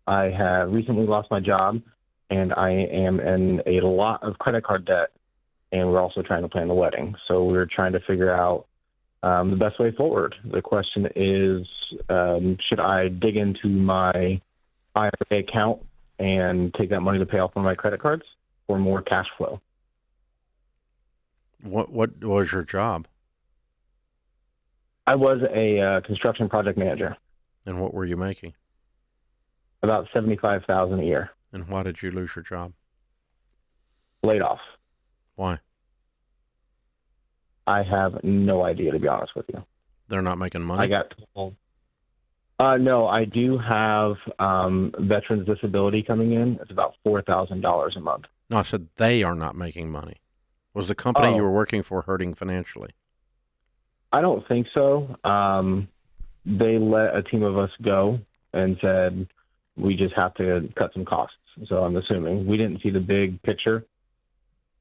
I have recently lost my job, and I am in a lot of credit card debt, and we're also trying to plan the wedding. So we're trying to figure out the best way forward. The question is, should I dig into my IRA account and take that money to pay off one of my credit cards for more cash flow? What was your job? I was a construction project manager. And what were you making? About $75,000 a year. And why did you lose your job? Laid off. Why? I have no idea, to be honest with you. They're not making money? I got told. No, I do have veterans disability coming in. It's about $4,000 a month. No, I said they are not making money. Was the company you were working for hurting financially? I don't think so. They let a team of us go and said we just have to cut some costs. So I'm assuming we didn't see the big picture.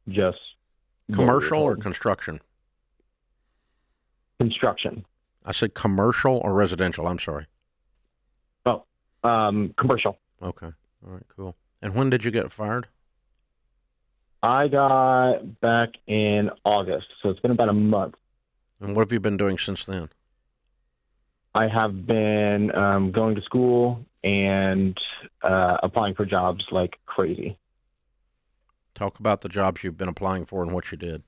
Just commercial or construction? Construction. I said commercial or residential. I'm sorry. Oh, commercial. Okay. All right, cool. And when did you get fired? I got back in August, so it's been about a month. And what have you been doing since then? I have been going to school and applying for jobs like crazy. Talk about the jobs you've been applying for and what you did.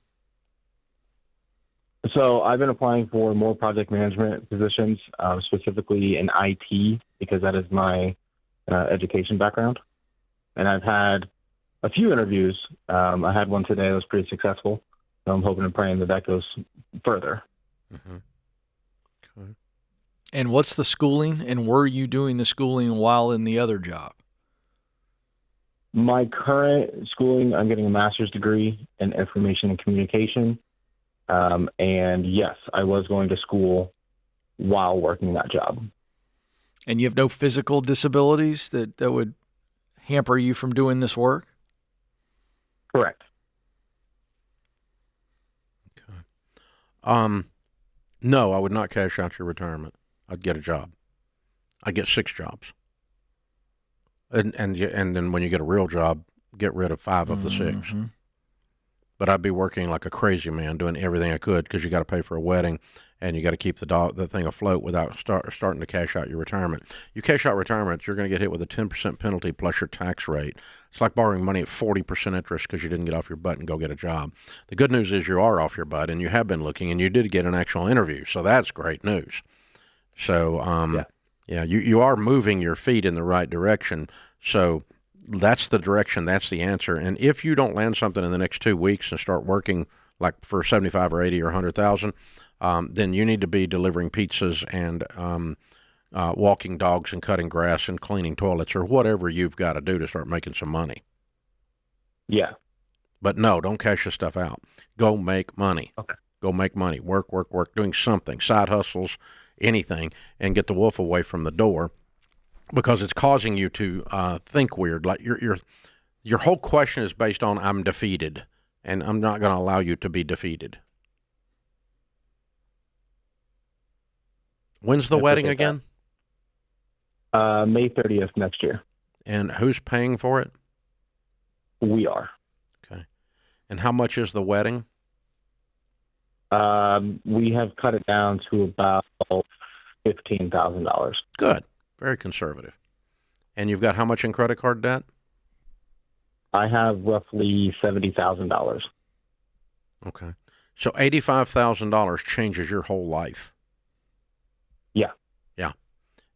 So I've been applying for more project management positions, specifically in IT, because that is my education background. And I've had a few interviews. I had one today that was pretty successful. So I'm hoping and praying that goes further. Mm-hmm. Okay. And what's the schooling, and were you doing the schooling while in the other job? My current schooling, I'm getting a master's degree in information and communication. And yes, I was going to school while working that job. And you have no physical disabilities that would hamper you from doing this work? Correct. Okay. No, I would not cash out your retirement. I'd get a job. I'd get 6 jobs. And then when you get a real job, get rid of 5 of the 6. But I'd be working like a crazy man, doing everything I could, because you got to pay for a wedding, and you got to keep the thing afloat without starting to cash out your retirement. You cash out retirement, you're going to get hit with a 10% penalty plus your tax rate. It's like borrowing money at 40% interest because you didn't get off your butt and go get a job. The good news is you are off your butt, and you have been looking, and you did get an actual interview, so that's great news. So, yeah, you are moving your feet in the right direction. So that's the direction. That's the answer. And if you don't land something in the next 2 weeks and start working like for 75 or 80 or 100,000, then you need to be delivering pizzas and walking dogs and cutting grass and cleaning toilets or whatever you've got to do to start making some money. Yeah. But no, don't cash your stuff out. Go make money. Okay. Go make money. Work, doing something, side hustles, anything, and get the wolf away from the door, because it's causing you to think weird. Like your whole question is based on I'm defeated, and I'm not going to allow you to be defeated. When's the wedding again? May 30th next year. And who's paying for it? We are. Okay. And how much is the wedding? We have cut it down to about $15,000. Good. Very conservative. And you've got how much in credit card debt? I have roughly $70,000. Okay. So $85,000 changes your whole life. Yeah. Yeah.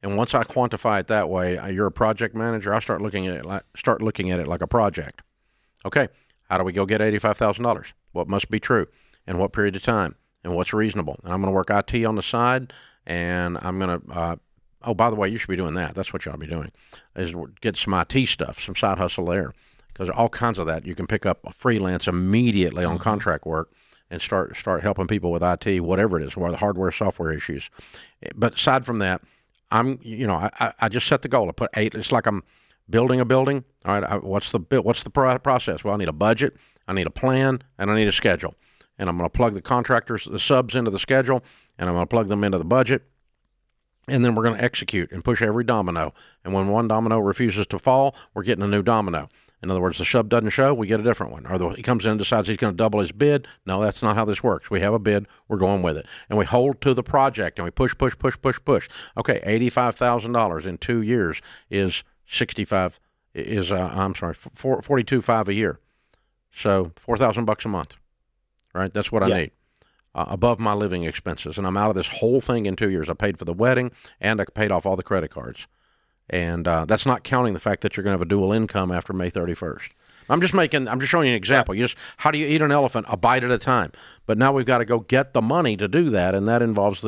And once I quantify it that way, you're a project manager. I start looking at it like a project. Okay. How do we go get $85,000? What must be true? And what period of time? And what's reasonable? And I'm going to work IT on the side, and I'm going to oh, by the way, you should be doing that. That's what you ought to be doing, is get some IT stuff, some side hustle there, because all kinds of that. You can pick up a freelance immediately on contract work and start helping people with IT, whatever it is, or the hardware, software issues. But aside from that, I just set the goal to put 8. It's like I'm building a building. All right, what's the process? Well, I need a budget, I need a plan, and I need a schedule. And I'm going to plug the contractors, the subs into the schedule, and I'm going to plug them into the budget. And then we're going to execute and push every domino. And when one domino refuses to fall, we're getting a new domino. In other words, the sub doesn't show, we get a different one. Or he comes in and decides he's going to double his bid. No, that's not how this works. We have a bid, we're going with it. And we hold to the project, and we push. Okay, $85,000 in 2 years is $42,500 a year. So $4,000 a month, right? That's what I need. Above my living expenses, and I'm out of this whole thing in 2 years. I paid for the wedding, and I paid off all the credit cards, and that's not counting the fact that you're going to have a dual income after May 31st. I'm just showing you an example. How do you eat an elephant? A bite at a time. But now we've got to go get the money to do that, and that involves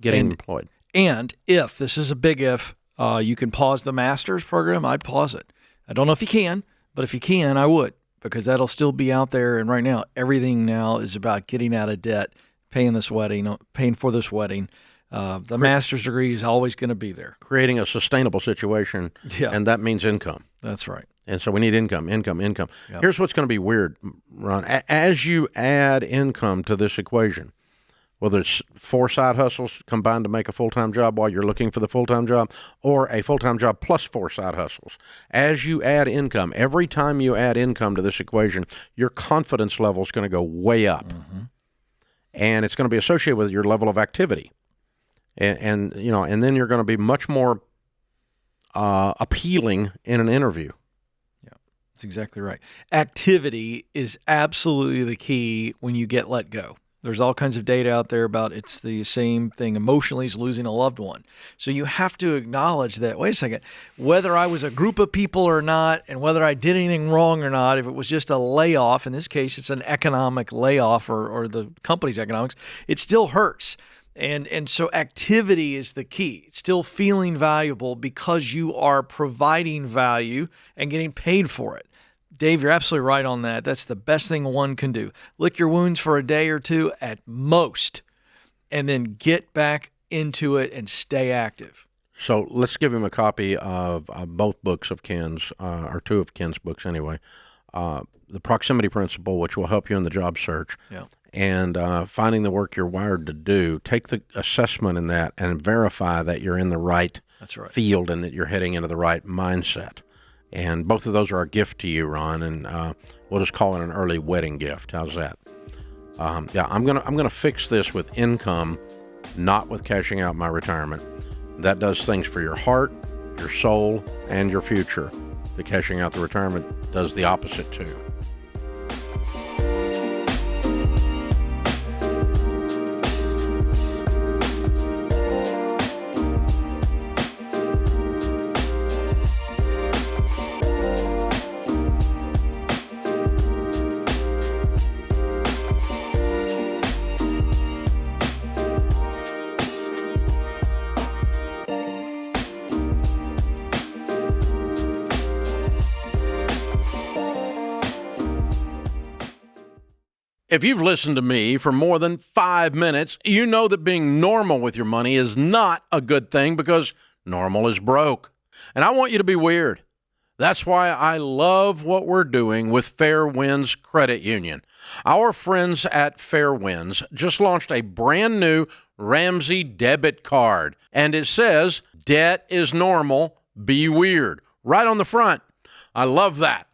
getting employed. And if this is a big if, you can pause the master's program. I'd pause it. I don't know if you can, but if you can, I would. Because that'll still be out there. And right now, everything now is about getting out of debt, paying for this wedding. The master's degree is always going to be there. Creating a sustainable situation, and that means income. That's right. And so we need income. Yep. Here's what's going to be weird, Ron. As you add income to this equation, whether it's 4 side hustles combined to make a full-time job while you're looking for the full-time job, or a full-time job plus 4 side hustles. As you add income, every time you add income to this equation, your confidence level is going to go way up. Mm-hmm. And it's going to be associated with your level of activity. And then you're going to be much more appealing in an interview. Yeah, that's exactly right. Activity is absolutely the key when you get let go. There's all kinds of data out there about it's the same thing emotionally as losing a loved one. So you have to acknowledge that, wait a second, whether I was a group of people or not, and whether I did anything wrong or not, if it was just a layoff, in this case, it's an economic layoff or the company's economics, it still hurts. And so activity is the key. Still feeling valuable because you are providing value and getting paid for it. Dave, you're absolutely right on that. That's the best thing one can do. Lick your wounds for a day or two at most, and then get back into it and stay active. So let's give him a copy of both books of Ken's, or two of Ken's books anyway. The Proximity Principle, which will help you in the job search, and Finding the Work You're Wired to Do. Take the assessment in that and verify that you're in the right field and that you're heading into the right mindset. And both of those are a gift to you, Ron, and we'll just call it an early wedding gift. How's that? I'm gonna fix this with income, not with cashing out my retirement. That does things for your heart, your soul, and your future. The cashing out the retirement does the opposite too. If you've listened to me for more than 5 minutes, you know that being normal with your money is not a good thing because normal is broke. And I want you to be weird. That's why I love what we're doing with Fair Winds Credit Union. Our friends at Fair Winds just launched a brand new Ramsey debit card. And it says, debt is normal, be weird, right on the front. I love that.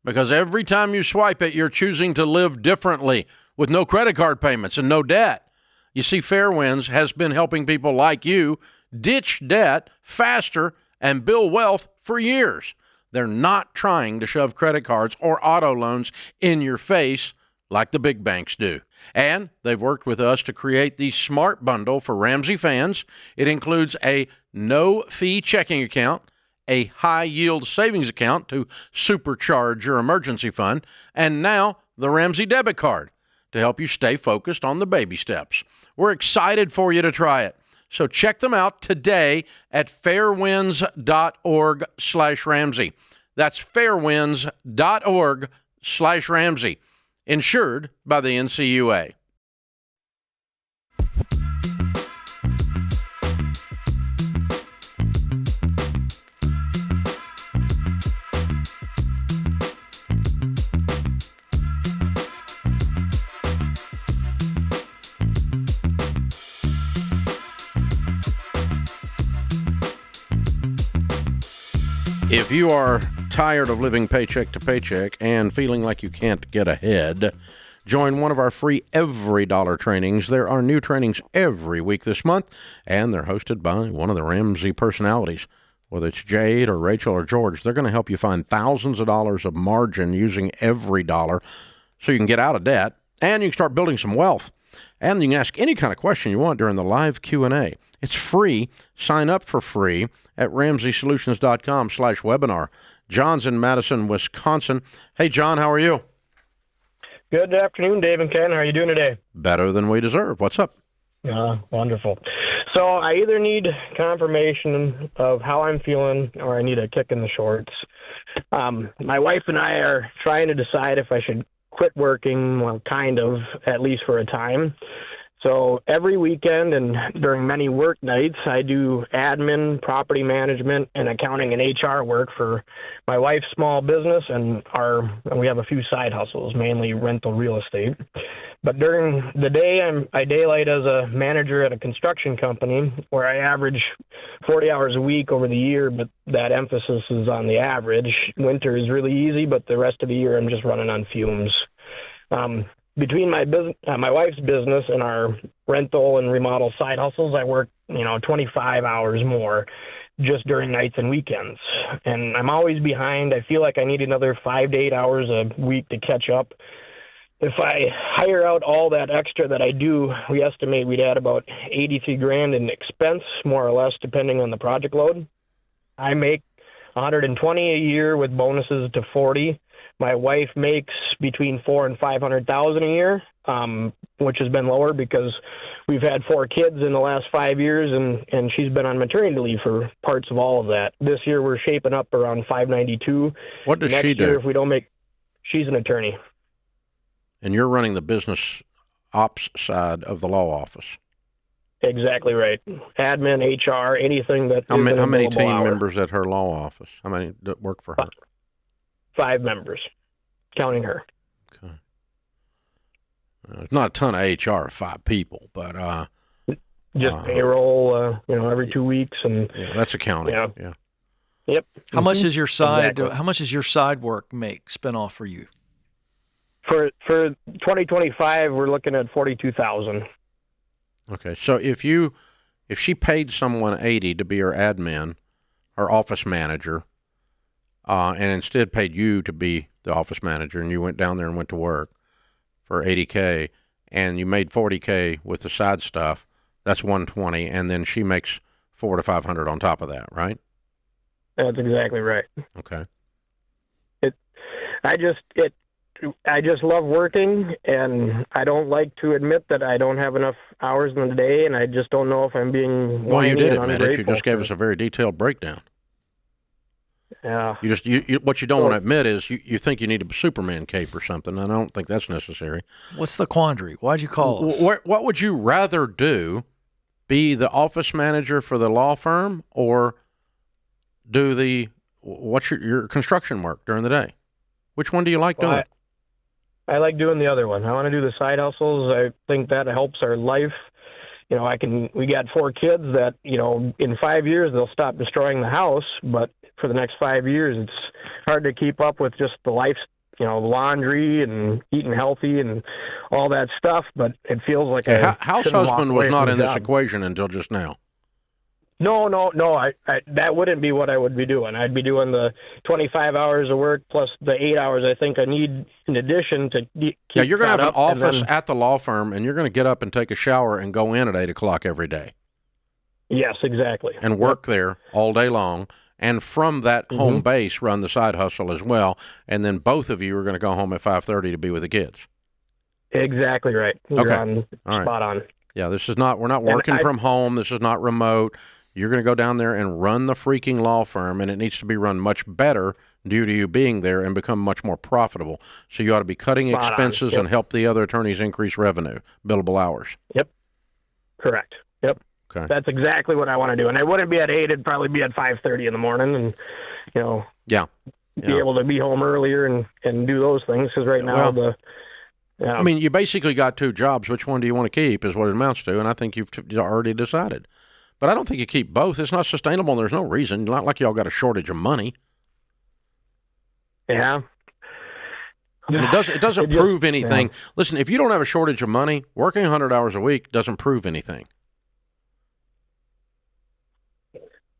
Because every time you swipe it, you're choosing to live differently with no credit card payments and no debt. You see, Fairwinds has been helping people like you ditch debt faster and build wealth for years. They're not trying to shove credit cards or auto loans in your face like the big banks do. And they've worked with us to create the Smart Bundle for Ramsey fans. It includes a no-fee checking account, a high-yield savings account to supercharge your emergency fund, and now the Ramsey debit card to help you stay focused on the baby steps. We're excited for you to try it. So check them out today at fairwinds.org/Ramsey. That's fairwinds.org/Ramsey. Insured by the NCUA. If you are tired of living paycheck to paycheck and feeling like you can't get ahead, join one of our free Every Dollar trainings. There are new trainings every week this month, and they're hosted by one of the Ramsey personalities. Whether it's Jade or Rachel or George, they're going to help you find thousands of dollars of margin using every dollar so you can get out of debt and you can start building some wealth. And you can ask any kind of question you want during the live Q&A. It's free. Sign up for free at RamseySolutions.com/webinar. John's in Madison, Wisconsin. Hey, John, how are you? Good afternoon, Dave and Ken. How are you doing today? Better than we deserve. What's up? Wonderful. So I either need confirmation of how I'm feeling or I need a kick in the shorts. My wife and I are trying to decide if I should quit working, well, kind of, at least for a time. So every weekend and during many work nights, I do admin, property management, and accounting and HR work for my wife's small business, and we have a few side hustles, mainly rental real estate. But during the day, I daylight as a manager at a construction company where I average 40 hours a week over the year, but that emphasis is on the average. Winter is really easy, but the rest of the year I'm just running on fumes. Between my wife's business and our rental and remodel side hustles, I work, 25 hours more just during nights and weekends. And I'm always behind. I feel like I need another 5 to 8 hours a week to catch up. if I hire out all that extra that I do, we estimate we'd add about 83 grand in expense, more or less, depending on the project load. I make 120 a year with bonuses to 40. My wife makes between 400,000 and 500,000 a year, which has been lower because we've had 4 kids in the last 5 years, and she's been on maternity leave for parts of all of that. This year we're shaping up around 592. What does Next she do? year, if we don't make, she's an attorney. And you're running the business ops side of the law office. Exactly right. Admin, HR, anything that. How many team hour. members at her law office? How many that work for her? 5 members, counting her. Okay. It's not a ton of HR, 5 people, but just payroll, every 2 weeks, and yeah, that's accounting. Yeah. Yep. How much is your side? Exactly. How much does your side work spin off for you? For 2025, we're looking at 42,000. Okay, so if she paid someone 80 to be her admin, her office manager, and instead paid you to be the office manager, and you went down there and went to work for 80K, and you made 40K with the side stuff, that's 120, and then she makes 400 to 500 on top of that, right? That's exactly right. Okay. I just love working, and I don't like to admit that I don't have enough hours in the day, and I just don't know if I'm being Well, you whiny did and admit it. You ungrateful just gave us a very detailed breakdown. Yeah. What you don't want to admit is you think you need a Superman cape or something. I don't think that's necessary. What's the quandary? Why'd you call us? What would you rather do? Be the office manager for the law firm, or do what's your construction work during the day? Which one do you like doing? I like doing the other one. I want to do the side hustles. I think that helps our life. We got 4 kids that, in 5 years they'll stop destroying the house, but for the next 5 years it's hard to keep up with just the life, laundry and eating healthy and all that stuff, but it feels like house husband was not in this equation until just now. No. I that wouldn't be what I would be doing. I'd be doing the 25 hours of work plus the 8 hours I think I need in addition to keep you're going to have an caught up, office at the law firm, and you're going to get up and take a shower and go in at 8 o'clock every day. Yes, exactly. And work there all day long. And from that home base, run the side hustle as well. And then both of you are going to go home at 5:30 to be with the kids. Exactly right. You're spot on. Yeah, we're not working from home. This is not remote. You're going to go down there and run the freaking law firm, and it needs to be run much better due to you being there and become much more profitable. So you ought to be cutting expenses and help the other attorneys increase revenue, billable hours. Yep. Correct. Yep. Okay. That's exactly what I want to do. And I wouldn't be at 8, it'd probably be at 5:30 in the morning, and, be able to be home earlier and do those things, because right now I mean, you basically got 2 jobs. Which one do you want to keep is what it amounts to, and I think you've already decided. But I don't think you keep both. It's not sustainable, and there's no reason. Not like y'all got a shortage of money. Yeah. It doesn't prove anything. Yeah. Listen, if you don't have a shortage of money, working 100 hours a week doesn't prove anything.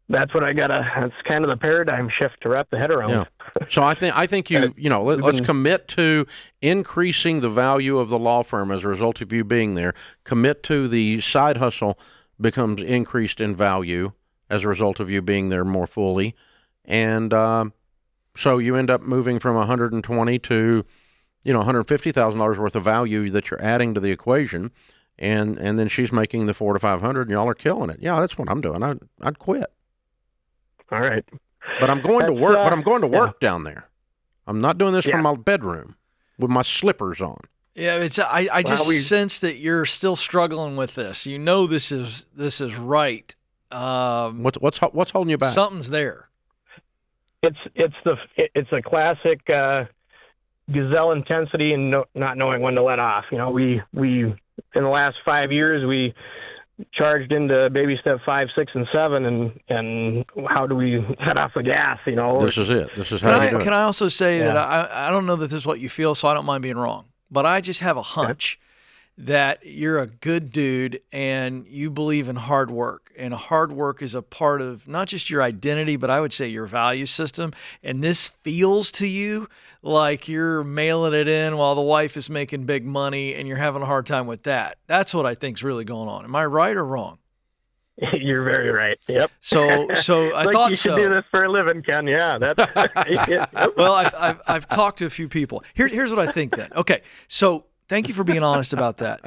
That's kind of the paradigm shift to wrap the head around. Yeah. So I think let's commit to increasing the value of the law firm as a result of you being there. Commit to the side hustle becomes increased in value as a result of you being there more fully. And so you end up moving from 120 to, $150,000 worth of value that you're adding to the equation. And then she's making the 400 to 500, and y'all are killing it. Yeah, that's what I'm doing. I'd quit. All right. But I'm going to work. But I'm going to work down there. I'm not doing this from my bedroom with my slippers on. Yeah, I just sense that you're still struggling with this. This is right. What's holding you back? Something's there. It's a classic gazelle intensity and not knowing when to let off. We in the last 5 years we charged into baby step 5, 6, and 7, and how do we let off the gas? This is it. This is how you do it. Can I also say that I don't know that this is what you feel, so I don't mind being wrong, but I just have a hunch that you're a good dude and you believe in hard work. And hard work is a part of not just your identity, but I would say your value system. And this feels to you like you're mailing it in while the wife is making big money and you're having a hard time with that. That's what I think's really going on. Am I right or wrong? You're very right. Yep. So I like thought you should so. do this for a living, Ken. Yeah. That's Well, I've talked to a few people. Here's what I think then. Okay, so thank you for being honest about that.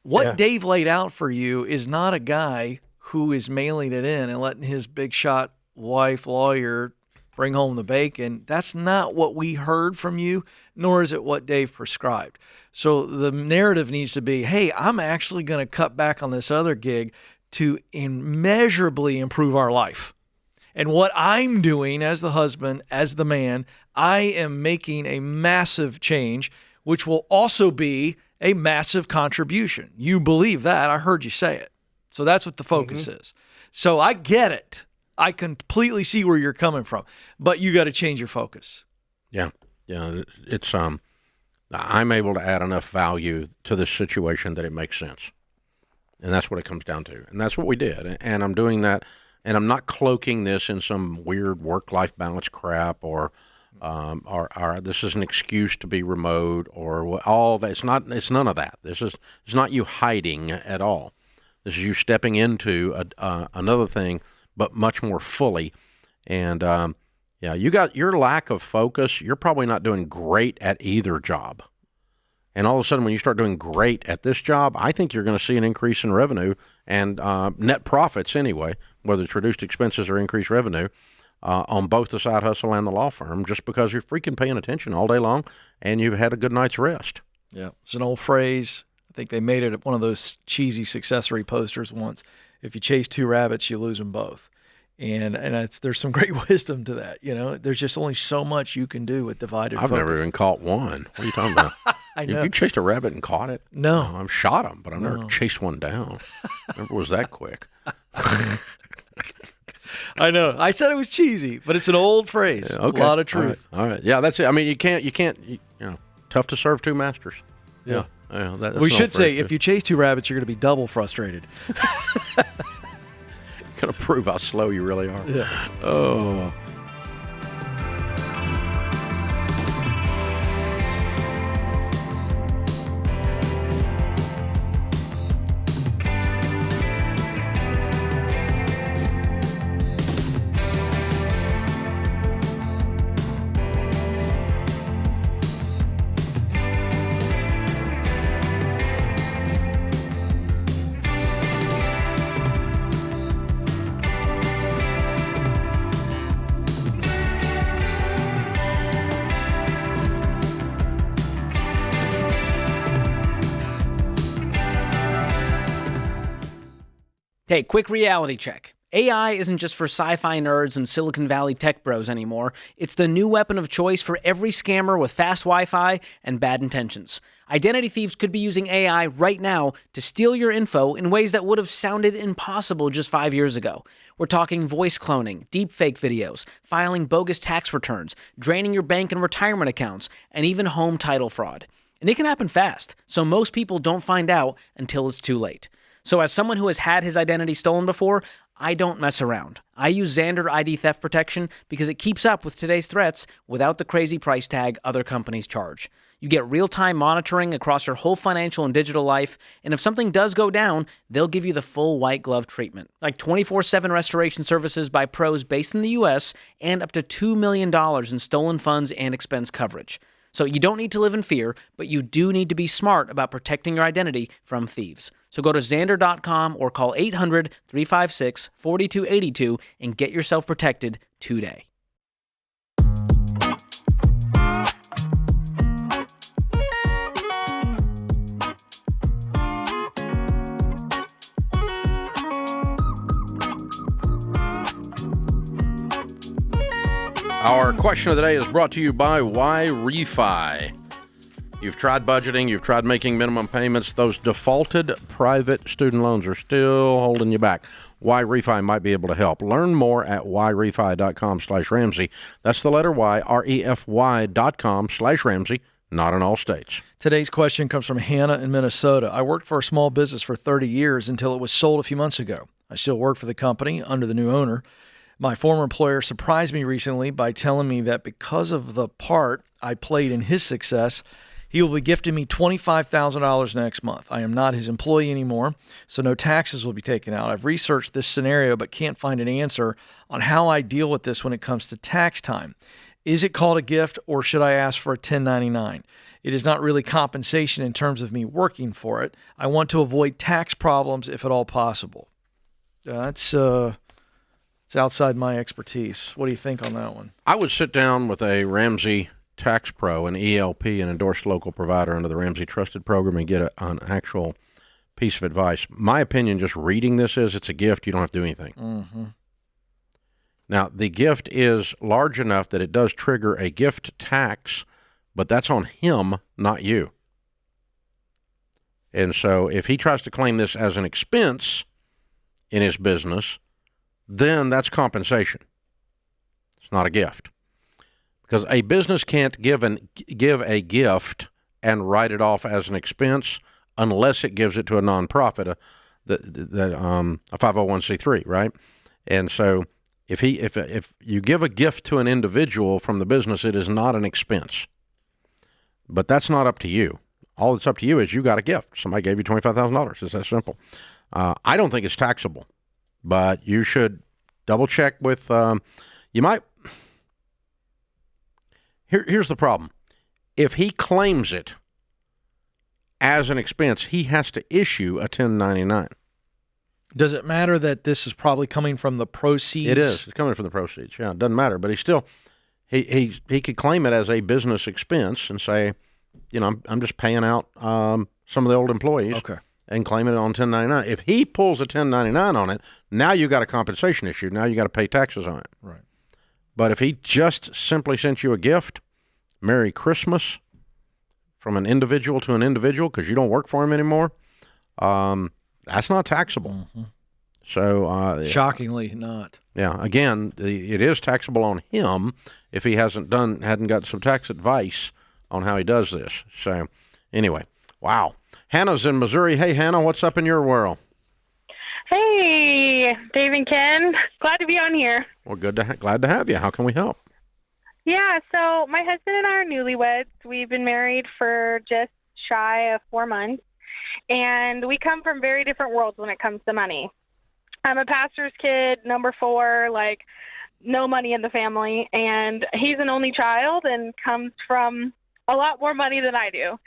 What Dave laid out for you is not a guy who is mailing it in and letting his big shot wife lawyer bring home the bacon. That's not what we heard from you, nor is it what Dave prescribed. So the narrative needs to be, hey, I'm actually going to cut back on this other gig to immeasurably improve our life. And what I'm doing as the husband, as the man, I am making a massive change, which will also be a massive contribution. You believe that. I heard you say it. So that's what the focus is. So I get it. I completely see where you're coming from, but you got to change your focus. Yeah. It's I'm able to add enough value to this situation that it makes sense. And that's what it comes down to. And that's what we did. And I'm doing that. And I'm not cloaking this in some weird work-life balance crap or this is an excuse to be remote or all that. It's none of that. It's not you hiding at all. This is you stepping into another thing, but much more fully. And you got your lack of focus. You're probably not doing great at either job. And all of a sudden, when you start doing great at this job, I think you're going to see an increase in revenue and net profits anyway, whether it's reduced expenses or increased revenue on both the side hustle and the law firm, just because you're freaking paying attention all day long and you've had a good night's rest. Yeah, it's an old phrase. I think they made it at one of those cheesy successory posters once. If you chase two rabbits, you lose them both. And there's some great wisdom to that. You know, there's just only so much you can do with divided focus. I've never even caught one. What are you talking about? I know. Have you chased a rabbit and caught it? No. I've shot them, but I've never chased one down. Never was that quick. I know. I said it was cheesy, but it's an old phrase. Yeah, okay. A lot of truth. All right. Yeah, that's it. I mean, you can't. Tough to serve two masters. Yeah. That's we should say, if you chase two rabbits, you're going to be double frustrated. Going to prove how slow you really are. Yeah. Oh. Hey, quick reality check. AI isn't just for sci-fi nerds and Silicon Valley tech bros anymore. It's the new weapon of choice for every scammer with fast Wi-Fi and bad intentions. Identity thieves could be using AI right now to steal your info in ways that would have sounded impossible just 5 years ago. We're talking voice cloning, deepfake videos, filing bogus tax returns, draining your bank and retirement accounts, and even home title fraud. And it can happen fast, so most people don't find out until it's too late. So as someone who has had his identity stolen before, I don't mess around. I use Xandr ID theft protection because it keeps up with today's threats without the crazy price tag other companies charge. You get real-time monitoring across your whole financial and digital life, and if something does go down, they'll give you the full white glove treatment, like 24/7 restoration services by pros based in the US and up to $2 million in stolen funds and expense coverage. So you don't need to live in fear, but you do need to be smart about protecting your identity from thieves. So go to Xandr.com or call 800-356-4282 and get yourself protected today. Our question of the day is brought to you by Why Refi. You've tried budgeting, you've tried making minimum payments. Those defaulted private student loans are still holding you back. Why Refi might be able to help. Learn more at whyrefi.com/Ramsey. That's the letter Y, REFY.com/Ramsey. Not in all states. Today's question comes from Hannah in Minnesota. I worked for a small business for 30 years until it was sold a few months ago. I still work for the company under the new owner. My former employer surprised me recently by telling me that because of the part I played in his success, he will be gifting me $25,000 next month. I am not his employee anymore, so no taxes will be taken out. I've researched this scenario but can't find an answer on how I deal with this when it comes to tax time. Is it called a gift, or should I ask for a 1099? It is not really compensation in terms of me working for it. I want to avoid tax problems if at all possible. It's outside my expertise. What do you think on that one? I would sit down with a Ramsey Tax Pro, an ELP, an endorsed local provider under the Ramsey Trusted Program, and get an actual piece of advice. My opinion, just reading this, is it's a gift. You don't have to do anything. Mm-hmm. Now, the gift is large enough that it does trigger a gift tax, but that's on him, not you. And so if he tries to claim this as an expense in his business, then that's compensation. It's not a gift. Because a business can't give a gift and write it off as an expense unless it gives it to a nonprofit, a 501c3, right? And so if you give a gift to an individual from the business, it is not an expense. But that's not up to you. All that's up to you is you got a gift. Somebody gave you $25,000. It's that simple. I don't think it's taxable, but you should double check with. You might. Here's the problem. If he claims it as an expense, he has to issue a 1099. Does it matter that this is probably coming from the proceeds? It is. It's coming from the proceeds. Yeah, it doesn't matter. But he still, he could claim it as a business expense and say, I'm just paying out some of the old employees. Okay. And claim it on 1099. If he pulls a 1099 on it, now you got a compensation issue. Now you got to pay taxes on it. Right. But if he just simply sent you a gift, Merry Christmas, from an individual to an individual because you don't work for him anymore, that's not taxable. Mm-hmm. So shockingly not. Yeah. Again, it is taxable on him if he hadn't got some tax advice on how he does this. So anyway, wow. Hannah's in Missouri. Hey, Hannah, what's up in your world? Hey, Dave and Ken. Glad to be on here. Well, glad to have you. How can we help? Yeah, so my husband and I are newlyweds. We've been married for just shy of 4 months, and we come from very different worlds when it comes to money. I'm a pastor's kid, number 4, no money in the family, and he's an only child and comes from a lot more money than I do.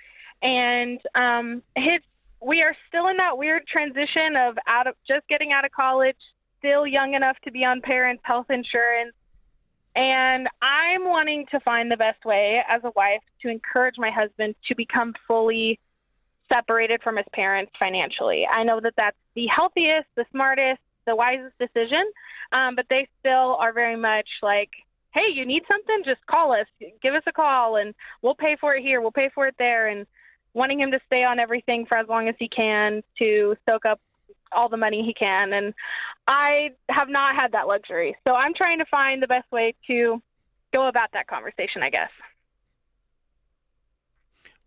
And we are still in that weird transition of just getting out of college, still young enough to be on parents' health insurance. And I'm wanting to find the best way as a wife to encourage my husband to become fully separated from his parents financially. I know that that's the healthiest, the smartest, the wisest decision, but they still are very much like, hey, you need something? Just call us. Give us a call, and we'll pay for it here. We'll pay for it there. And wanting him to stay on everything for as long as he can to soak up all the money he can. And I have not had that luxury. So I'm trying to find the best way to go about that conversation, I guess.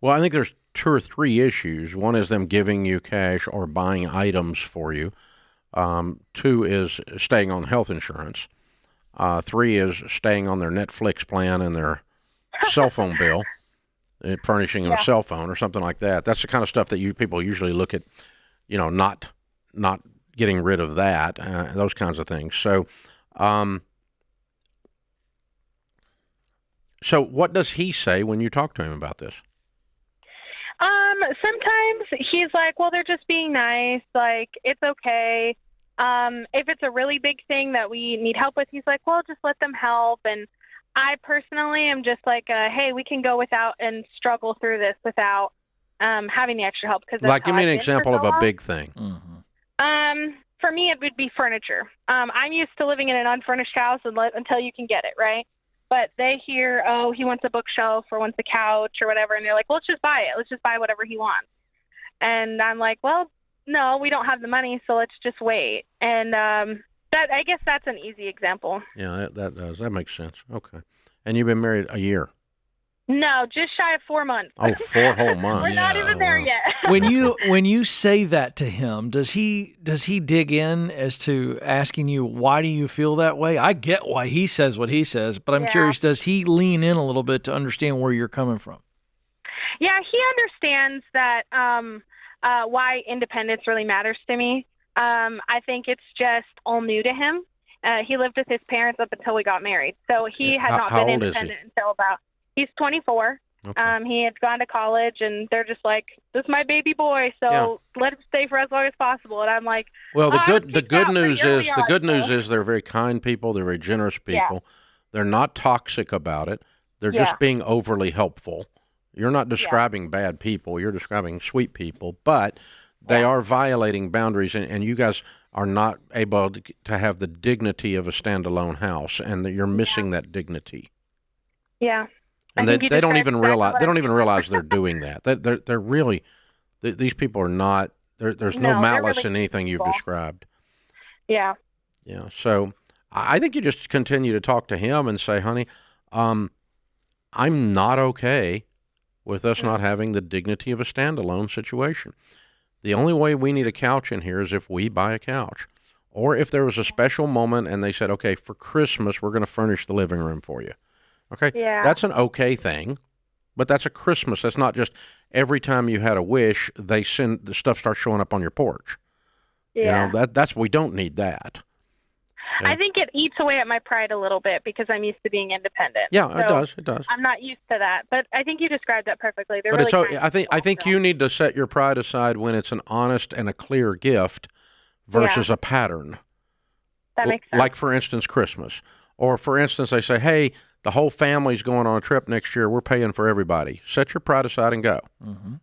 Well, I think there's 2 or 3 issues. One is them giving you cash or buying items for you. 2 is staying on health insurance. 3 is staying on their Netflix plan and their cell phone bill, furnishing them a cell phone or something like that. That's the kind of stuff that people usually look at, not getting rid of that, those kinds of things. So, so what does he say when you talk to him about this? Sometimes he's like, well, they're just being nice. It's okay. If it's a really big thing that we need help with, he's like, well, just let them help. And I personally am just like, hey, we can go without and struggle through this without having the extra help. Give me an example of a big thing. Mm-hmm. For me, it would be furniture. I'm used to living in an unfurnished house until you can get it, right? But they hear, oh, he wants a bookshelf or wants a couch or whatever, and they're like, well, let's just buy it. Let's just buy whatever he wants. And I'm like, well, no, we don't have the money, so let's just wait. And I guess that's an easy example. Yeah, that does. That makes sense. Okay. And you've been married a year? No, just shy of 4 months. Oh, 4 whole months. We're not even there yet. When you say that to him, does he dig in as to asking you, why do you feel that way? I get why he says what he says, but I'm curious, does he lean in a little bit to understand where you're coming from? Yeah, he understands that why independence really matters to me. I think it's just all new to him. He lived with his parents up until we got married, so he had not been independent until about. He's 24. Okay. He had gone to college, and they're just like, "This is my baby boy, so let him stay for as long as possible." And I'm like, well, the good news is they're very kind people. They're very generous people. Yeah. They're not toxic about it. They're just being overly helpful. You're not describing bad people. You're describing sweet people, but they are violating boundaries, and you guys are not able to have the dignity of a standalone house, and that you're missing that dignity. Yeah. And they don't even realize they're doing that. They're really these people are not. There's no malice really in anything you've described. Yeah. Yeah. So I think you just continue to talk to him and say, honey, I'm not okay with us not having the dignity of a standalone situation. The only way we need a couch in here is if we buy a couch, or if there was a special moment and they said, okay, for Christmas we're going to furnish the living room for you. Okay, that's an okay thing, but that's a Christmas. That's not just every time you had a wish, the stuff starts showing up on your porch. Yeah. You know, that's we don't need that. Okay? I think it eats away at my pride a little bit because I'm used to being independent. Yeah, so it does. I'm not used to that, but I think you described that perfectly. They're but really it's I think you need to set your pride aside when it's an honest and a clear gift versus a pattern. That makes sense. Like, for instance, Christmas. Or, for instance, they say, hey, the whole family's going on a trip next year. We're paying for everybody. Set your pride aside and go. Mm-hmm.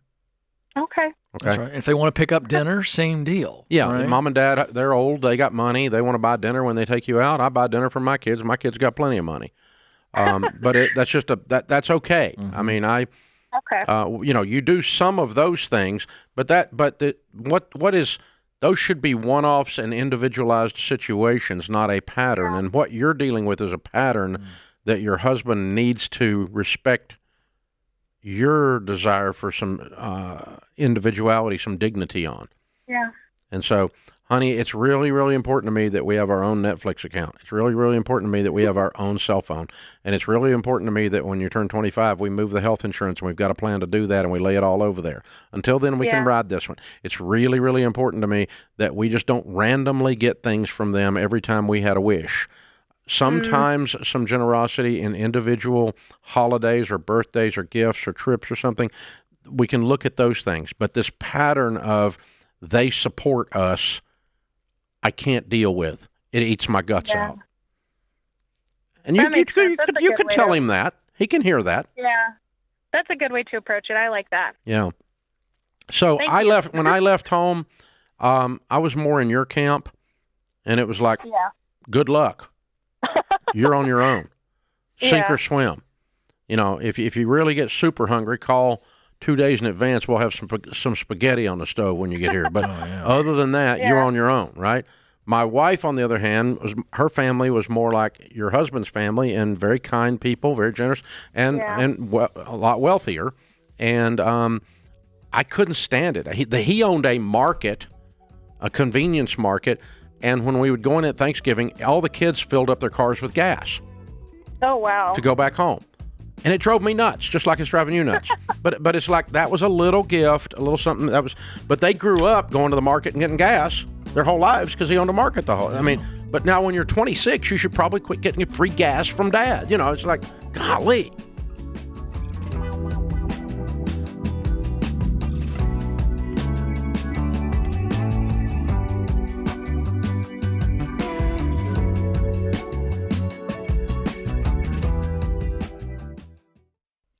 Okay. That's right. If they want to pick up dinner, same deal. Yeah, right? Mom and Dad, they're old. They got money. They want to buy dinner when they take you out. I buy dinner for my kids. My kids got plenty of money. But that's just that's okay. Mm-hmm. I mean, you do some of those things, but those should be one-offs and individualized situations, not a pattern. And what you're dealing with is a pattern that your husband needs to respect your desire for some individuality, some dignity on. Yeah. And so, honey, it's really, really important to me that we have our own Netflix account. It's really, really important to me that we have our own cell phone. And it's really important to me that when you turn 25, we move the health insurance, and we've got a plan to do that, and we lay it all over there. Until then, we can ride this one. It's really, really important to me that we just don't randomly get things from them every time we had a wish. Sometimes some generosity in individual holidays or birthdays or gifts or trips or something, we can look at those things. But this pattern of they support us, I can't deal with. It eats my guts out. And you could tell him that. He can hear that. Yeah. That's a good way to approach it. I like that. Yeah. So when I left home, I was more in your camp, and it was like, good luck. You're on your own. Sink or swim. You know, if you really get super hungry, call 2 days in advance. We'll have some spaghetti on the stove when you get here. But other than that, you're on your own, right? My wife, on the other hand, her family was more like your husband's family, and very kind people, very generous, and a lot wealthier. And I couldn't stand it. He owned a market, a convenience market, and when we would go in at Thanksgiving, all the kids filled up their cars with gas. Oh, wow. To go back home. And it drove me nuts, just like it's driving you nuts. But it's like that was a little gift, a little something that was. But they grew up going to the market and getting gas their whole lives because he owned a market the whole. I mean, but now when you're 26, you should probably quit getting free gas from Dad. You know, it's like, golly.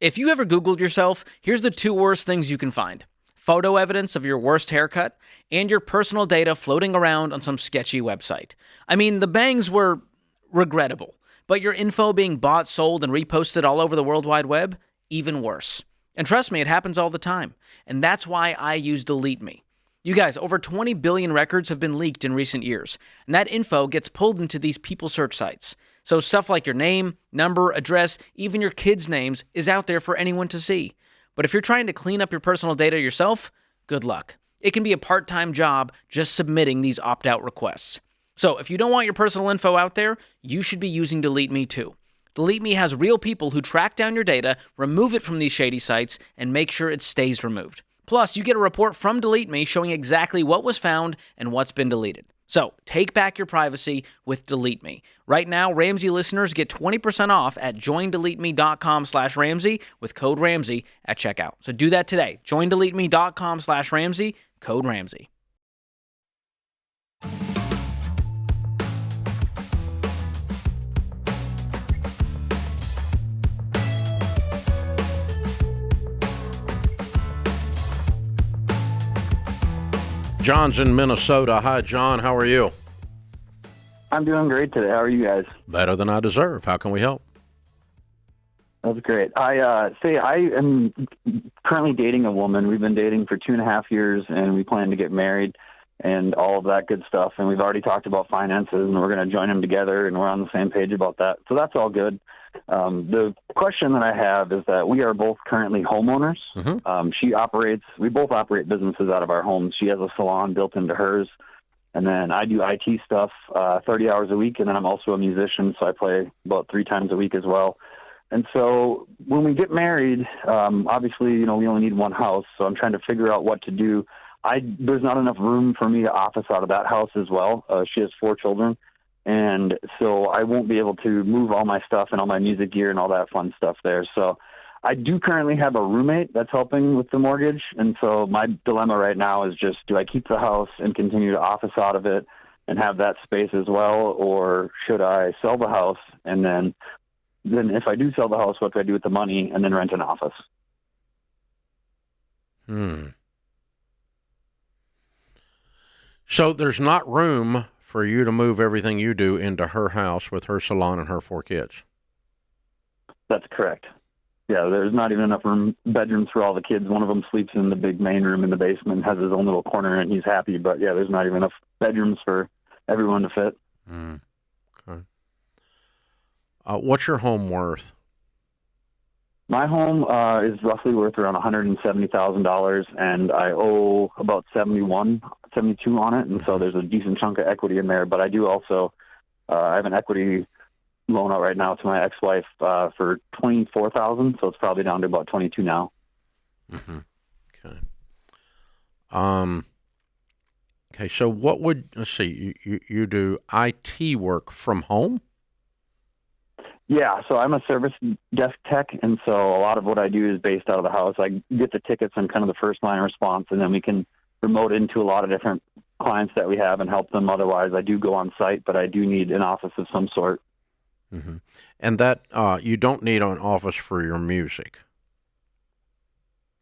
If you ever Googled yourself, here's the 2 worst things you can find. Photo evidence of your worst haircut, and your personal data floating around on some sketchy website. I mean, the bangs were regrettable, but your info being bought, sold, and reposted all over the World Wide Web, even worse. And trust me, it happens all the time. And that's why I use Delete Me. You guys, over 20 billion records have been leaked in recent years, and that info gets pulled into these people search sites. So stuff like your name, number, address, even your kids' names is out there for anyone to see. But if you're trying to clean up your personal data yourself, good luck. It can be a part-time job just submitting these opt-out requests. So if you don't want your personal info out there, you should be using Delete Me too. Delete Me has real people who track down your data, remove it from these shady sites, and make sure it stays removed. Plus, you get a report from Delete Me showing exactly what was found and what's been deleted. So, take back your privacy with Delete Me. Right now, Ramsey listeners get 20% off at joindeleteme.com/Ramsey with code Ramsey at checkout. So do that today. Joindeleteme.com/Ramsey, code Ramsey. John's in Minnesota. Hi, John. How are you? I'm doing great today. How are you guys? Better than I deserve. How can we help? That's great. I am currently dating a woman. We've been dating for 2.5 years, and we plan to get married and all of that good stuff. And we've already talked about finances, and we're going to join them together, and we're on the same page about that. So that's all good. The question that I have is that we are both currently homeowners. We both operate businesses out of our homes. She has a salon built into hers. And then I do IT stuff 30 hours a week, and then I'm also a musician, so I play about 3 times a week as well. And so when we get married, obviously, we only need one house, so I'm trying to figure out what to do. There's not enough room for me to office out of that house as well. She has 4 children, and so I won't be able to move all my stuff and all my music gear and all that fun stuff there. So I do currently have a roommate that's helping with the mortgage, and so my dilemma right now is just, do I keep the house and continue to office out of it and have that space as well, or should I sell the house, and then if I do sell the house, what do I do with the money, and then rent an office? So there's not room for you to move everything you do into her house with her salon and her 4 kids? That's correct. Yeah, there's not even enough bedrooms for all the kids. One of them sleeps in the big main room in the basement, has his own little corner, and he's happy. But yeah, there's not even enough bedrooms for everyone to fit. Okay. What's your home worth? My home is roughly worth around $170,000, and I owe about 72 on it, and so there's a decent chunk of equity in there. But I do also I have an equity loan out right now to my ex-wife for $24,000, so it's probably down to about 22 now. Okay. Okay. So what would, let's see, you do IT work from home? Yeah, so I'm a service desk tech, and so a lot of what I do is based out of the house. I get the tickets and kind of the first line response, and then we can remote into a lot of different clients that we have and help them. Otherwise, I do go on site, but I do need an office of some sort. And that you don't need an office for your music?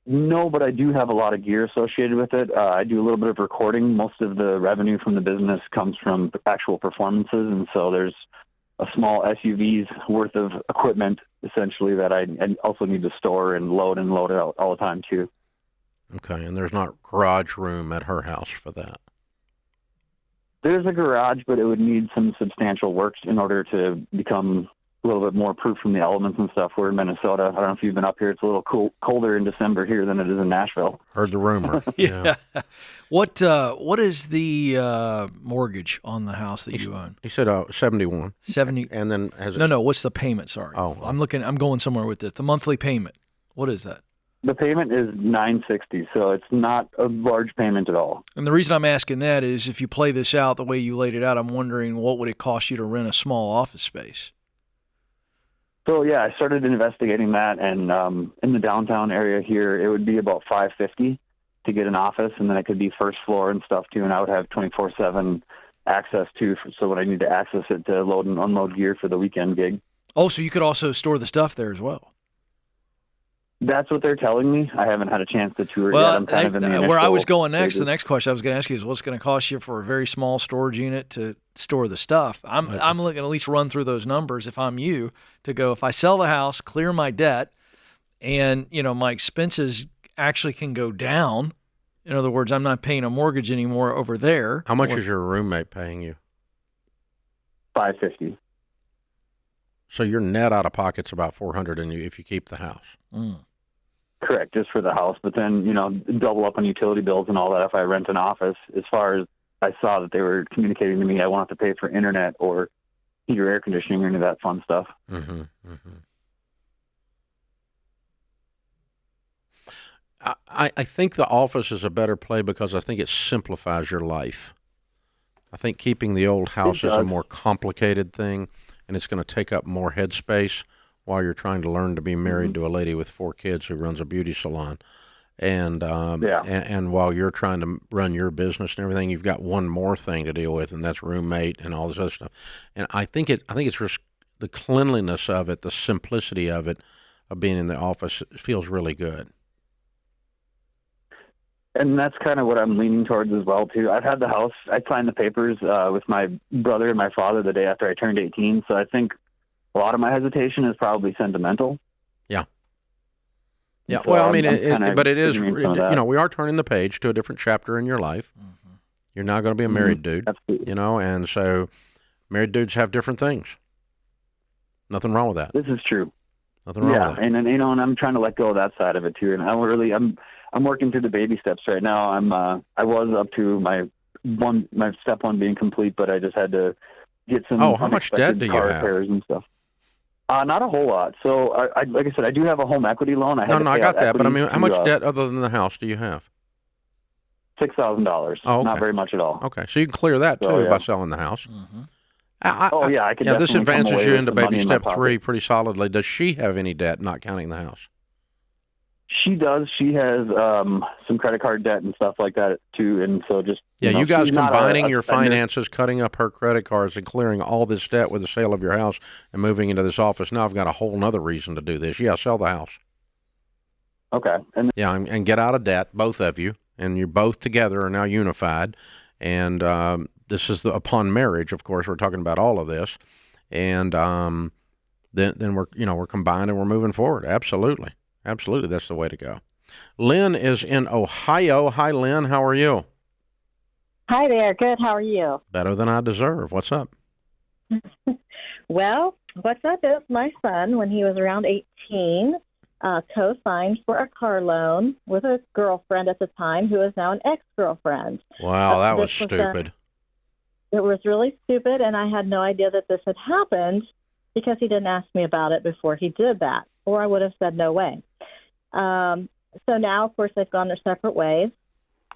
No, but I do have a lot of gear associated with it. I do a little bit of recording. Most of the revenue from the business comes from actual performances, and so there's a small SUV's worth of equipment, essentially, that I also need to store and load out all the time, too. Okay, and there's not garage room at her house for that? There's a garage, but it would need some substantial work in order to become a little bit more proof from the elements and stuff. We're in Minnesota. I don't know if you've been up here. It's a little colder in December here than it is in Nashville. Heard the rumor. Yeah. What is the mortgage on the house that you own? He said 71. 70. And then has it? No. What's the payment? Sorry. I'm going somewhere with this. The monthly payment. What is that? The payment is $960, so it's not a large payment at all. And the reason I'm asking that is if you play this out the way you laid it out, I'm wondering what would it cost you to rent a small office space? So yeah, I started investigating that, and in the downtown area here, it would be about $550 to get an office, and then it could be first floor and stuff too, and I would have 24/7 access to, so when I need to access it to load and unload gear for the weekend gig. Oh, so you could also store the stuff there as well. That's what they're telling me. I haven't had a chance to tour yet. I'm kind of in the initial where I was going next, stages. the next question I was going to ask you is what's going to cost you for a very small storage unit to store the stuff? I'm looking to at least run through those numbers if I'm you to go, if I sell the house, clear my debt, and my expenses actually can go down. In other words, I'm not paying a mortgage anymore over there. How much is your roommate paying you? $550. So your net out of pocket's about $400 if you keep the house. Correct, just for the house. But then, double up on utility bills and all that if I rent an office. As far as I saw that they were communicating to me, I won't have to pay for internet or heater, air conditioning, or any of that fun stuff. Mm-hmm. Mm-hmm. I think the office is a better play because I think it simplifies your life. I think keeping the old house is a more complicated thing, and it's going to take up more headspace while you're trying to learn to be married to a lady with 4 kids who runs a beauty salon. And while you're trying to run your business and everything, you've got one more thing to deal with, and that's roommate and all this other stuff. And I think it's just the cleanliness of it, the simplicity of it, of being in the office, it feels really good. And that's kind of what I'm leaning towards as well, too. I've had the house. I signed the papers with my brother and my father the day after I turned 18. So I think a lot of my hesitation is probably sentimental. Yeah. Yeah. So well, I mean, but it is, we are turning the page to a different chapter in your life. Mm-hmm. You're now going to be a married dude, Absolutely. And so married dudes have different things. Nothing wrong with that. This is true. Nothing wrong with that. And and I'm trying to let go of that side of it too. And I'm working through the baby steps right now. I was up to my step 1 being complete, but I just had to get some. Oh, how much debt do you have? Repairs and stuff. Not a whole lot. So I like I said, I do have a home equity loan. I got that. But I mean, how much debt other than the house do you have? $6,000. Oh, okay. Not very much at all. Okay, so you can clear that too by selling the house. Mm-hmm. I could. Yeah, this advances you into baby step 3 pretty solidly. Does she have any debt, not counting the house? She does. She has some credit card debt and stuff like that too. And so just you guys combining your finances, cutting up her credit cards, and clearing all this debt with the sale of your house and moving into this office. Now I've got a whole nother reason to do this. Yeah, sell the house. Okay. And get out of debt, both of you, and you're both together are now unified. And this is upon marriage, of course. We're talking about all of this, and then we're combined and we're moving forward. Absolutely. Absolutely, that's the way to go. Lynn is in Ohio. Hi, Lynn. How are you? Hi there. Good. How are you? Better than I deserve. What's up? Well, what's up is my son, when he was around 18, co-signed for a car loan with a girlfriend at the time who is now an ex-girlfriend. Wow, that was stupid. It was really stupid, and I had no idea that this had happened because he didn't ask me about it before he did that, or I would have said no way. So now, of course, they've gone their separate ways,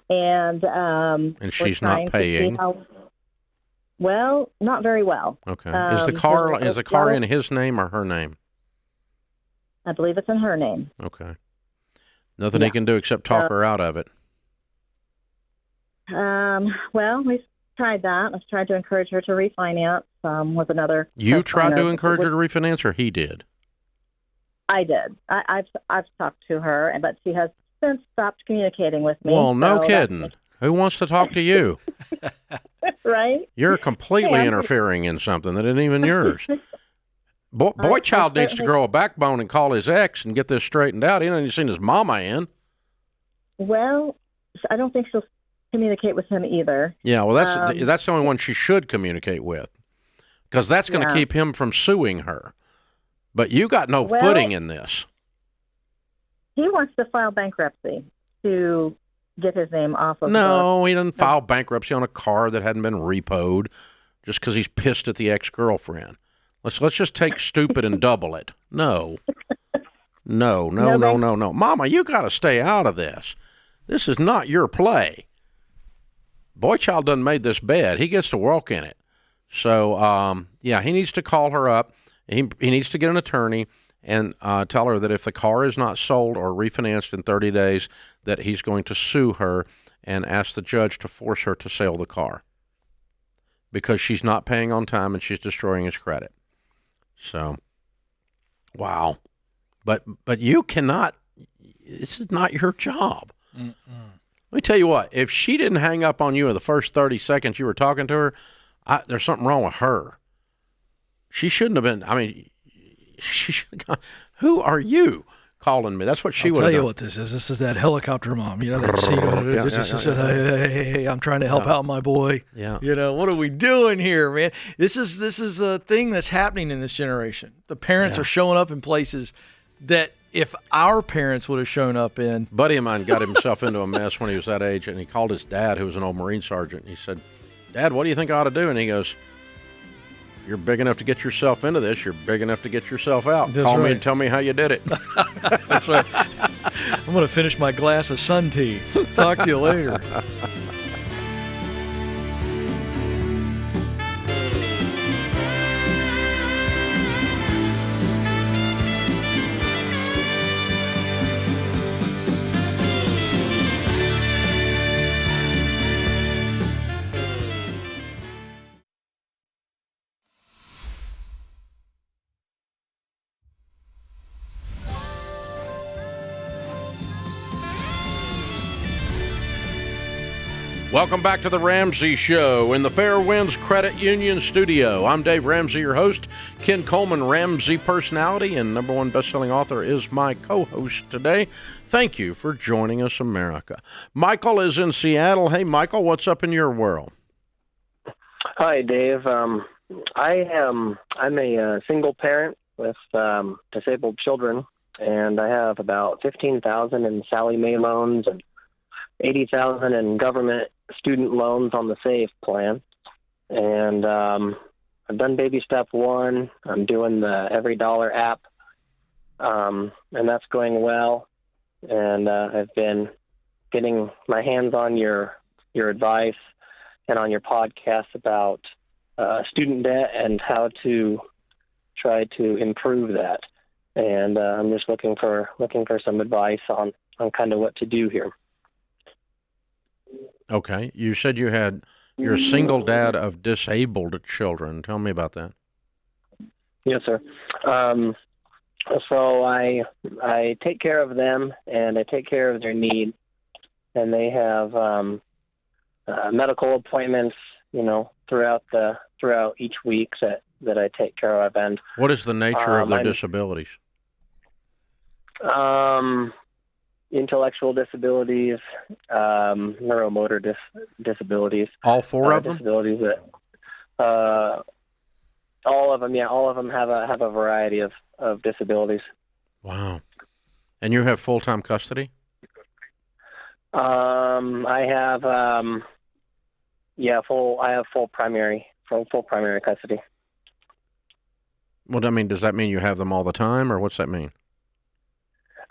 and she's not paying. Well, not very well. Okay. Is the car in his name or her name? I believe it's in her name. Okay. Nothing he can do except talk her out of it. Well, we've tried that. I've tried to encourage her to refinance with another. You tried to encourage her to refinance, or he did? I did. I've talked to her, but she has since stopped communicating with me. Well, no kidding. Who wants to talk to you? Right? You're completely interfering in something that isn't even yours. Boy child needs to grow a backbone and call his ex and get this straightened out. He hasn't seen his mama in. Well, I don't think she'll communicate with him either. Yeah, well, that's the only one she should communicate with, because that's going to keep him from suing her. But you got no footing in this. He wants to file bankruptcy to get his name off of No, he doesn't file bankruptcy on a car that hadn't been repoed just because he's pissed at the ex-girlfriend. Let's just take stupid and double it. No. No. Mama, you got to stay out of this. This is not your play. Boy child done made this bed. He gets to walk in it. So, he needs to call her up. He needs to get an attorney and tell her that if the car is not sold or refinanced in 30 days, that he's going to sue her and ask the judge to force her to sell the car because she's not paying on time and she's destroying his credit. So, wow. But you cannot, this is not your job. Mm-mm. Let me tell you what, if she didn't hang up on you in the first 30 seconds you were talking to her, there's something wrong with her. She shouldn't have been, she should have gone, who are you? calling me. That's what she I'll would tell have you done. what this is. This is that helicopter mom. You know, that scene. Hey, I'm trying to help out my boy. Yeah. You know, what are we doing here, man? This is the thing that's happening in this generation. The parents are showing up in places that if our parents would have shown up in. Buddy of mine got himself into a mess when he was that age, and he called his dad, who was an old Marine sergeant, and he said, Dad, what do you think I ought to do? And he goes, you're big enough to get yourself into this. You're big enough to get yourself out. That's Call me right. and tell me how you did it. That's right. I'm going to finish my glass of sun tea. Talk to you later. Welcome back to the Ramsey Show in the Fair Winds Credit Union studio. I'm Dave Ramsey, your host. Ken Coleman, Ramsey personality and #1 best-selling author, is my co-host today. Thank you for joining us, America. Michael is in Seattle. Hey, Michael, what's up in your world? Hi, Dave. I'm a single parent with disabled children, and I have about $15,000 in Sallie Mae loans and $80,000 in government student loans on the SAVE plan. And I've done baby step 1. I'm doing the Every Dollar app, and that's going well. And I've been getting my hands on your advice and on your podcast about student debt and how to try to improve that. And I'm just looking for some advice on kind of what to do here. Okay. You said you're a single dad of disabled children. Tell me about that. Yes, sir. So I take care of them, and I take care of their needs, and they have medical appointments, throughout each week that I take care of. And what is the nature of their disabilities? Intellectual disabilities, neuromotor disabilities. All 4 of them? Disabilities that, all of them. Yeah, all of them have a variety of disabilities. Wow. And you have full-time custody? I have full primary custody. Well, does that mean you have them all the time, or what's that mean?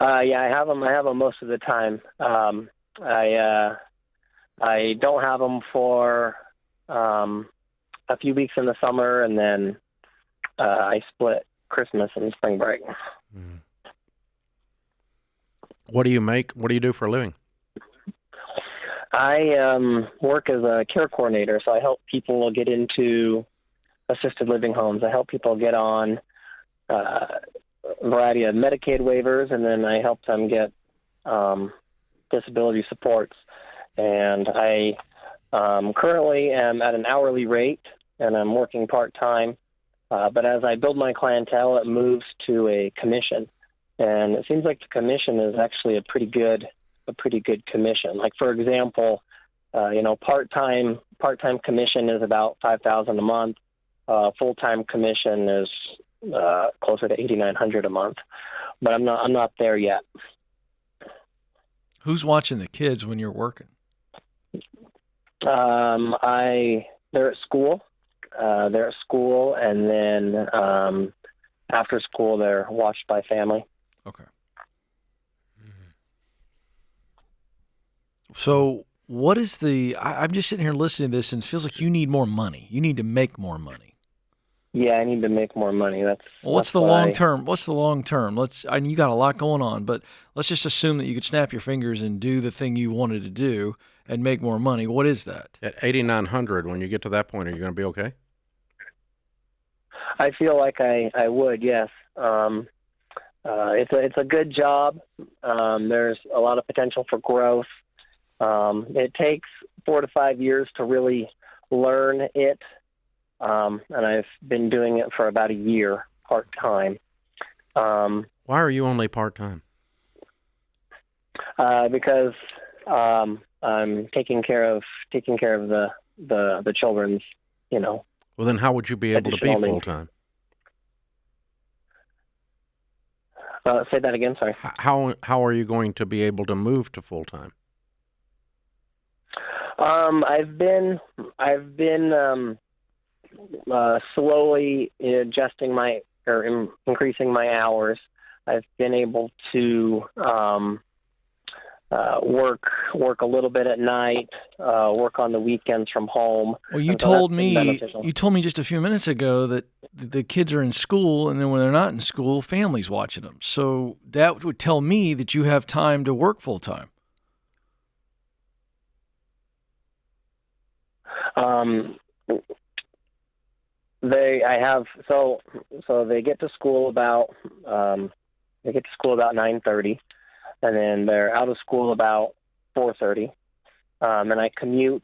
I have them most of the time. I don't have them for a few weeks in the summer, and then I split Christmas and spring break. What do you make? What do you do for a living? I work as a care coordinator, so I help people get into assisted living homes. I help people get on a variety of Medicaid waivers, and then I help them get disability supports. And I currently am at an hourly rate, and I'm working part-time. But as I build my clientele, it moves to a commission. And it seems like the commission is actually a pretty good commission. Like, for example, part-time commission is about $5,000 a month. Full-time commission is closer to $8,900 a month, but I'm not there yet. Who's watching the kids when you're working? They're at school. And then after school, they're watched by family. Okay. So what is I'm just sitting here listening to this, and it feels like you need more money. You need to make more money. Yeah, I need to make more money. What's the long term? What's the long term? You got a lot going on, but let's just assume that you could snap your fingers and do the thing you wanted to do and make more money. What is that? At 8,900, when you get to that point, are you going to be okay? I feel like I would, yes. It's a good job. There's a lot of potential for growth. It takes 4 to 5 years to really learn it. And I've been doing it for about a year part-time. Why are you only part-time? Because I'm taking care of the children's, Well, then how would you be able to be additional full needs. time? Say that again. Sorry. How are you going to be able to move to full time? I've been slowly adjusting increasing my hours. I've been able to work a little bit at night, work on the weekends from home. Well, you And so told that's been me beneficial. just a few minutes ago that the kids are in school, and then when they're not in school, family's watching them. So that would tell me that you have time to work full time. They get to school about 9:30, and then they're out of school about 4:30. And I commute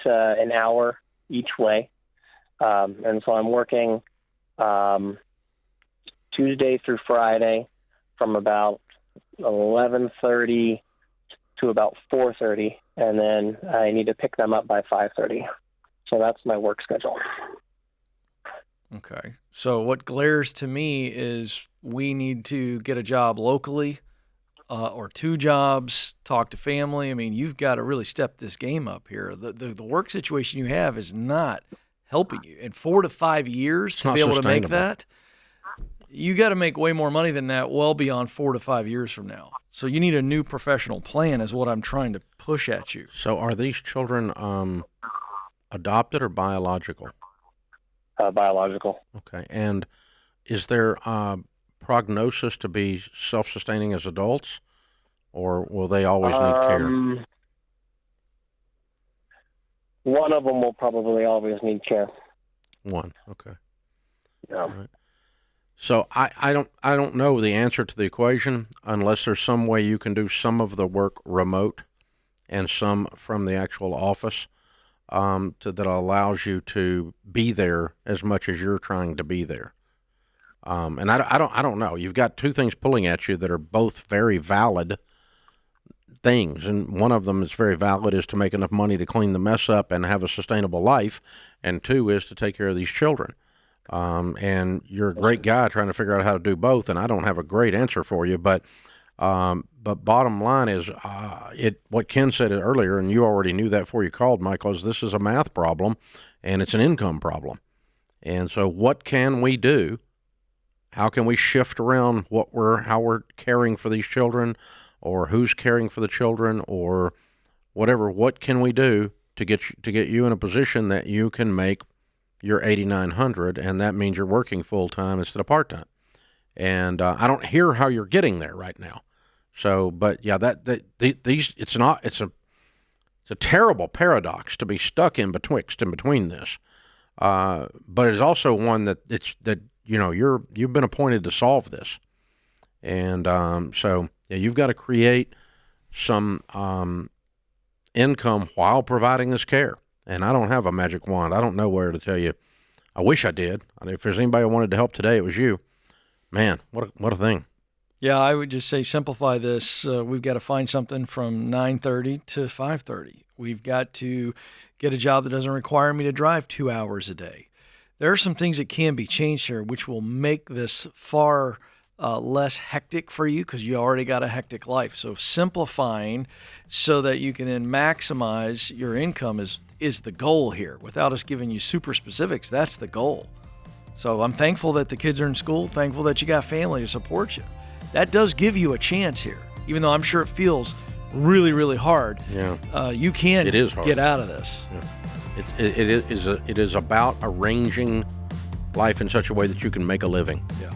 an hour each way, and so I'm working Tuesday through Friday from about 11:30 to about 4:30, and then I need to pick them up by 5:30. So that's my work schedule. Okay. So what glares to me is we need to get a job locally or two jobs, talk to family. I mean, you've got to really step this game up here. The work situation you have is not helping you. In 4 to 5 years to be able to make that, you got to make way more money than that well beyond 4 to 5 years from now. So you need a new professional plan is what I'm trying to push at you. So are these children adopted or biological? Biological. Okay. And is there prognosis to be self-sustaining as adults, or will they always need care? One of them will probably always need care. One. Okay. Yeah. All right. So I don't know the answer to the equation unless there's some way you can do some of the work remote and some from the actual office. That allows you to be there as much as you're trying to be there. And I don't know. You've got two things pulling at you that are both very valid things, and one of them is very valid is to make enough money to clean the mess up and have a sustainable life, and two is to take care of these children. And you're a great guy trying to figure out how to do both, and I don't have a great answer for you, but bottom line is, what Ken said earlier, and you already knew that before you called, Michael, is this is a math problem, and it's an income problem. And so what can we do? How can we shift around how we're caring for these children, or who's caring for the children, or whatever? What can we do to get you in a position that you can make your $8,900, and that means you're working full time instead of part time? And I don't hear how you're getting there right now. So, but yeah, it's a terrible paradox to be stuck in between this. But it's also one that you've been appointed to solve this, and so yeah, you've got to create some income while providing this care. And I don't have a magic wand. I don't know where to tell you. I wish I did. If there's anybody who wanted to help today, it was you. Man, what a thing. Yeah, I would just say simplify this. We've got to find something from 9:30 to 5:30. We've got to get a job that doesn't require me to drive 2 hours a day. There are some things that can be changed here, which will make this far less hectic for you because you already got a hectic life. So simplifying so that you can then maximize your income is the goal here. Without us giving you super specifics, that's the goal. So I'm thankful that the kids are in school, thankful that you got family to support you. That does give you a chance here, even though I'm sure it feels really, really hard. Yeah, you can it is hard. Get out of this. Yeah. It is about arranging life in such a way that you can make a living. Yeah.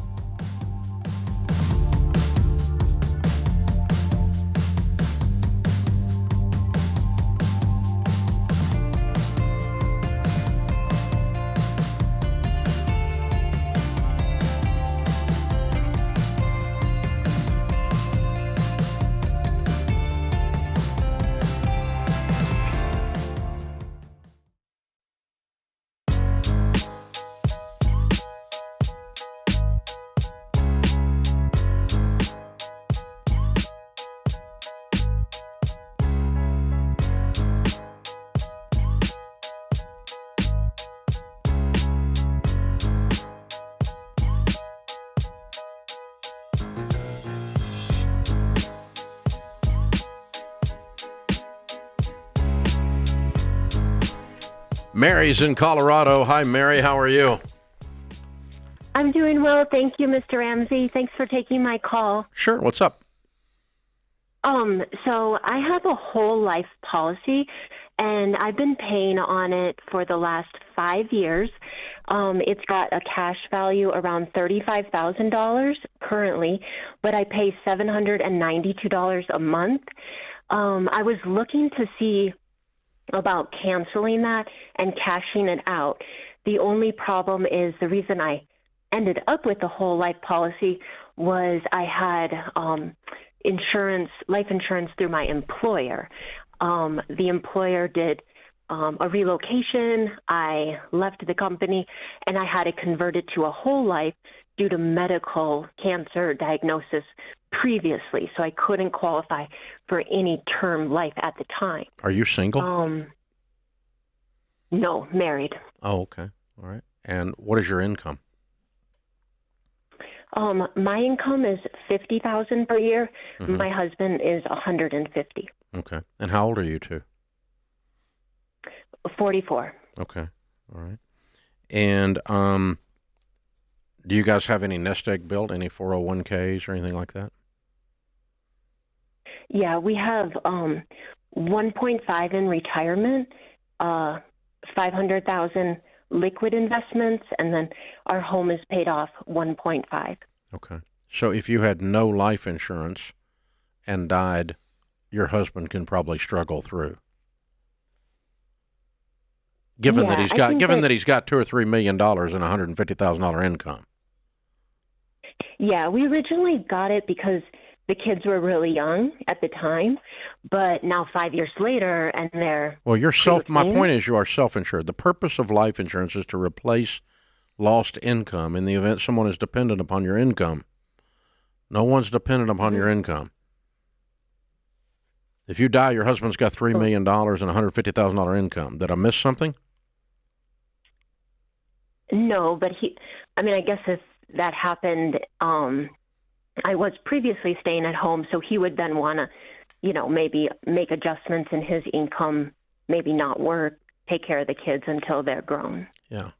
Mary's in Colorado. Hi, Mary. How are you? I'm doing well. Thank you, Mr. Ramsey. Thanks for taking my call. Sure. What's up? So I have a whole life policy, and I've been paying on it for the last 5 years. It's got a cash value around $35,000 currently, but I pay $792 a month. I was looking to see about canceling that and cashing it out. The only problem is the reason I ended up with the whole life policy was I had life insurance through my employer. The employer did a relocation. I left the company, and I had to convert it to a whole life due to medical cancer diagnosis previously, so I couldn't qualify for any term life at the time. Are you single? No, married. Oh, okay. All right. And what is your income? My income is $50,000 per year. Mm-hmm. My husband is $150,000. Okay. And how old are you two? 44. Okay. All right. And do you guys have any nest egg built, any 401ks or anything like that? Yeah, we have 1.5 in retirement, 500,000 liquid investments, and then our home is paid off 1.5. Okay. So if you had no life insurance and died, your husband can probably struggle through. Given that he's got $2 or $3 million and $150,000 income. Yeah, we originally got it because the kids were really young at the time, but now 5 years later, and they're well. My point is, you are self-insured. The purpose of life insurance is to replace lost income in the event someone is dependent upon your income. No one's dependent upon your income. If you die, your husband's got $3 million and $150,000 income. Did I miss something? No, but I guess if that happened, I was previously staying at home, so he would then want to, maybe make adjustments in his income, maybe not work, take care of the kids until they're grown. Yeah.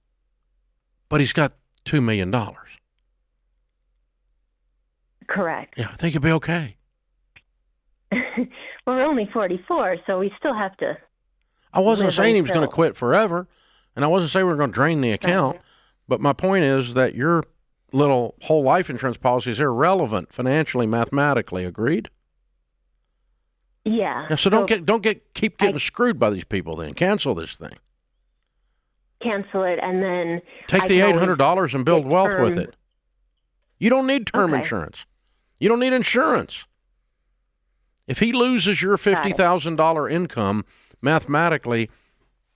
But he's got $2 million. Correct. Yeah, I think he'll be okay. Well, we're only 44, so we still have to. I wasn't saying he was going to quit forever, and I wasn't saying we were going to drain the account, but my point is that your little whole life insurance policy is irrelevant financially, mathematically. Agreed? Yeah. So keep getting screwed by these people. Then cancel this thing. Cancel it, and then take the $800 and build wealth with it. You don't need term insurance. You don't need insurance. If he loses your $50,000 income, mathematically,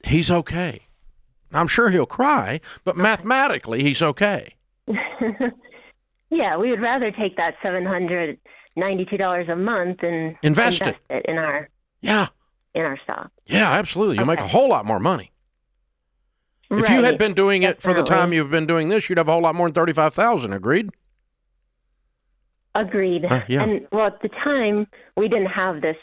he's okay. I'm sure he'll cry, but mathematically, he's okay. Yeah, we would rather take that $792 a month and invest it in our stock. Yeah, absolutely. You'll make a whole lot more money. If you had been doing it for the time you've been doing this, you'd have a whole lot more than $35,000. Agreed? Agreed. Yeah. And at the time, we didn't have this.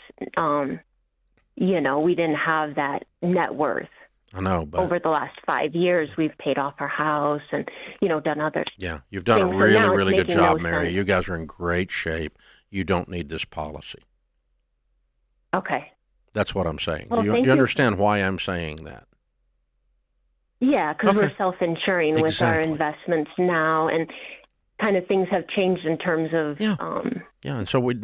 We didn't have that net worth. I know, but over the last 5 years, we've paid off our house and, done others. Yeah, you've done a really, really good job, Mary. You guys are in great shape. You don't need this policy. Okay. That's what I'm saying. Well, Do you understand why I'm saying that? Yeah, because we're self-insuring with our investments now, and kind of things have changed in terms of and so we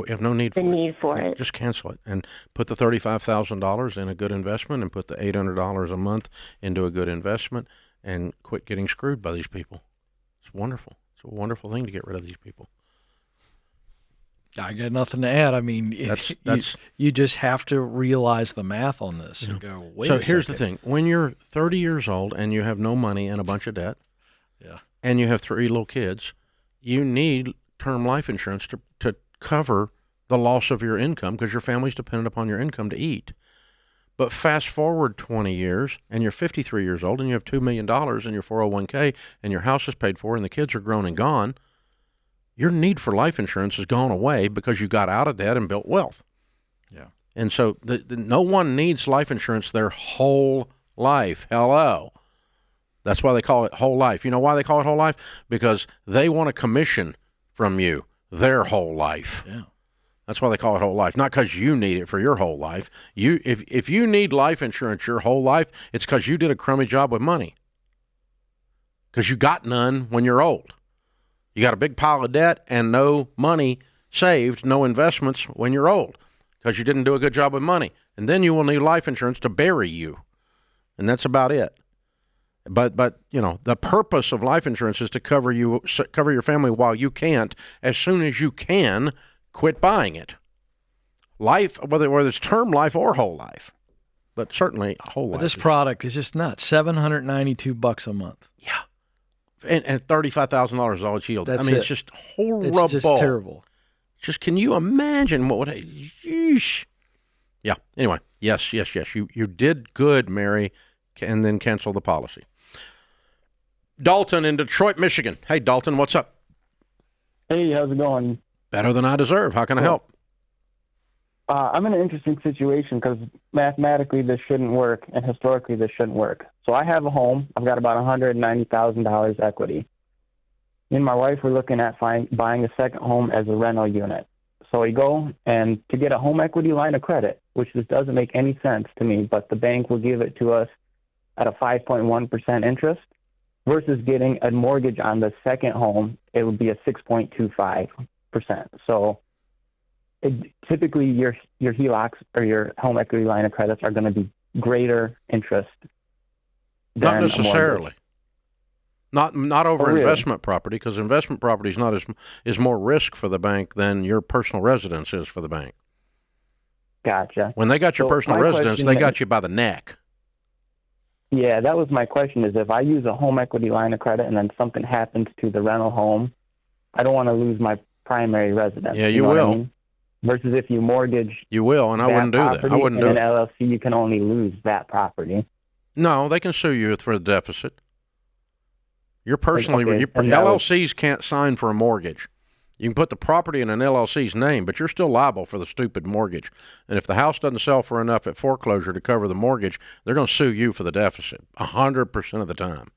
have no need for need for it. Just cancel it and put the $35,000 in a good investment and put the $800 a month into a good investment and quit getting screwed by these people. It's wonderful. It's a wonderful thing to get rid of these people. I got nothing to add. I mean, you just have to realize the math on this and go, wait a second. So here's the thing. When you're 30 years old and you have no money and a bunch of debt, and you have 3 little kids, you need term life insurance to cover the loss of your income because your family's dependent upon your income to eat. But fast forward 20 years and you're 53 years old and you have $2 million in your 401k and your house is paid for and the kids are grown and gone, your need for life insurance has gone away because you got out of debt and built wealth. Yeah. And so no one needs life insurance their whole life. Hello. That's why they call it whole life. You know why they call it whole life? Because they want a commission from you their whole life. Yeah. That's why they call it whole life. Not because you need it for your whole life. If you need life insurance your whole life, it's because you did a crummy job with money. Because you got none when you're old. You got a big pile of debt and no money saved, no investments when you're old. Because you didn't do a good job with money. And then you will need life insurance to bury you. And that's about it. But you know, the purpose of life insurance is to cover your family while you can't. As soon as you can, quit buying it. Life, whether it's term life or whole life, but certainly a whole life. But this product is just nuts. $792 a month. Yeah, and $35,000 is all it's yielded. It's just horrible. It's just terrible. Just can you imagine what would? Yeesh. Yeah. Anyway, yes. You did good, Mary, and then cancel the policy. Dalton in Detroit, Michigan. Hey, Dalton, what's up? Hey, how's it going? Better than I deserve. How can I help? I'm in an interesting situation because mathematically this shouldn't work and historically this shouldn't work. So I have a home. I've got about $190,000 equity. Me and my wife were looking at buying a second home as a rental unit. So we go and to get a home equity line of credit, which just doesn't make any sense to me, but the bank will give it to us at a 5.1% interest versus getting a mortgage on the second home, it would be a 6.25%. So typically your HELOCs or your home equity line of credits are going to be greater interest than not necessarily. Not over really? Investment property, because investment property is more risk for the bank than your personal residence is for the bank. Gotcha. When they got your personal residence, they got you by the neck. Yeah, that was my question, is if I use a home equity line of credit and then something happens to the rental home, I don't want to lose my primary residence. Yeah, you know will. What I mean? Versus if you mortgage you will, and I wouldn't do that. I wouldn't do it. In an LLC, you can only lose that property. No, they can sue you for the deficit. You're personally, Okay, LLCs can't sign for a mortgage. You can put the property in an LLC's name, but you're still liable for the stupid mortgage. And if the house doesn't sell for enough at foreclosure to cover the mortgage, they're going to sue you for the deficit 100% of the time.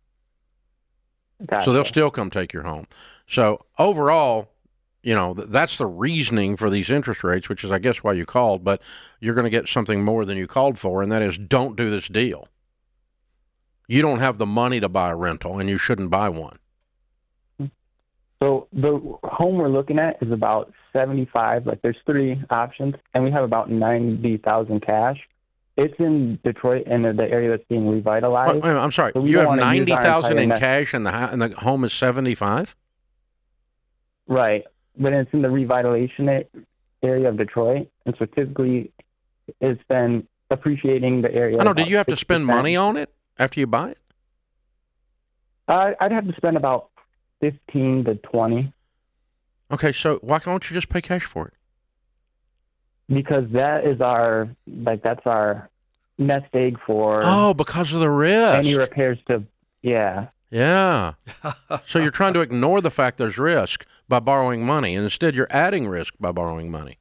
Gotcha. So they'll still come take your home. So overall, you know, that's the reasoning for these interest rates, which is, I guess, why you called. But you're going to get something more than you called for, and that is don't do this deal. You don't have the money to buy a rental, and you shouldn't buy one. So the home we're looking at is about 75. Like there's three options, and we have about 90,000 cash. It's in Detroit, in the area that's being revitalized. Wait, I'm sorry. So you have 90,000 in cash, and the home is 75. Right, but it's in the revitalization area of Detroit, and so typically it's been appreciating the area. I know. Did you have to spend money on it after you buy it? I'd have to spend about 15 to 20. Okay, so why can't you just pay cash for it? Because that is that's our nest egg for. Oh, because of the risk. Any repairs to, yeah. Yeah. So you're trying to ignore the fact there's risk by borrowing money, and instead you're adding risk by borrowing money.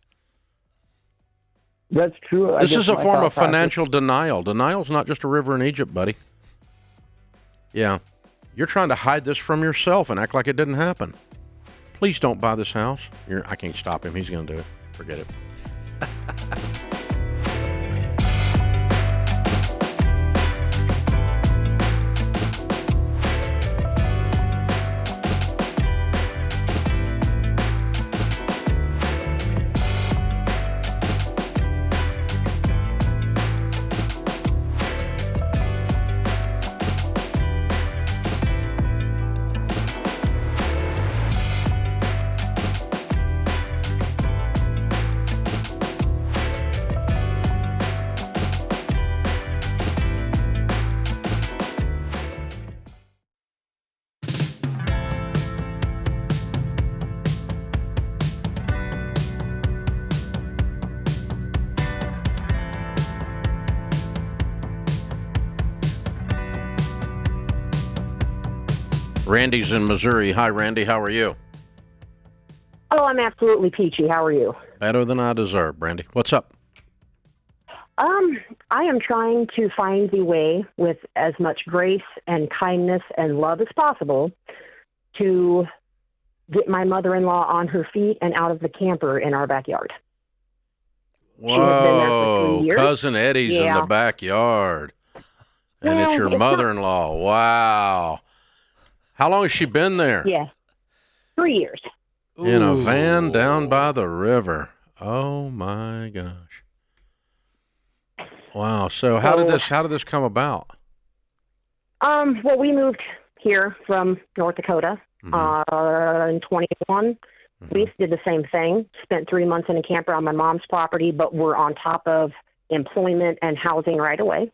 That's true. This is a form of financial denial. Denial's not just a river in Egypt, buddy. Yeah. You're trying to hide this from yourself and act like it didn't happen. Please don't buy this house. I can't stop him. He's going to do it. Forget it. Randy's in Missouri. Hi, Randy. How are you? Oh, I'm absolutely peachy. How are you? Better than I deserve, Brandy. What's up? I am trying to find the way with as much grace and kindness and love as possible to get my mother-in-law on her feet and out of the camper in our backyard. She has been there for 3 years. Cousin Eddie's in the backyard. And it's your mother-in-law. Wow. How long has she been there? Yes. 3 years. In a van down by the river. Oh my gosh. Wow. So how did this come about? Well, we moved here from North Dakota in 21. We did the same thing. Spent 3 months in a camper on my mom's property, but we're on top of employment and housing right away.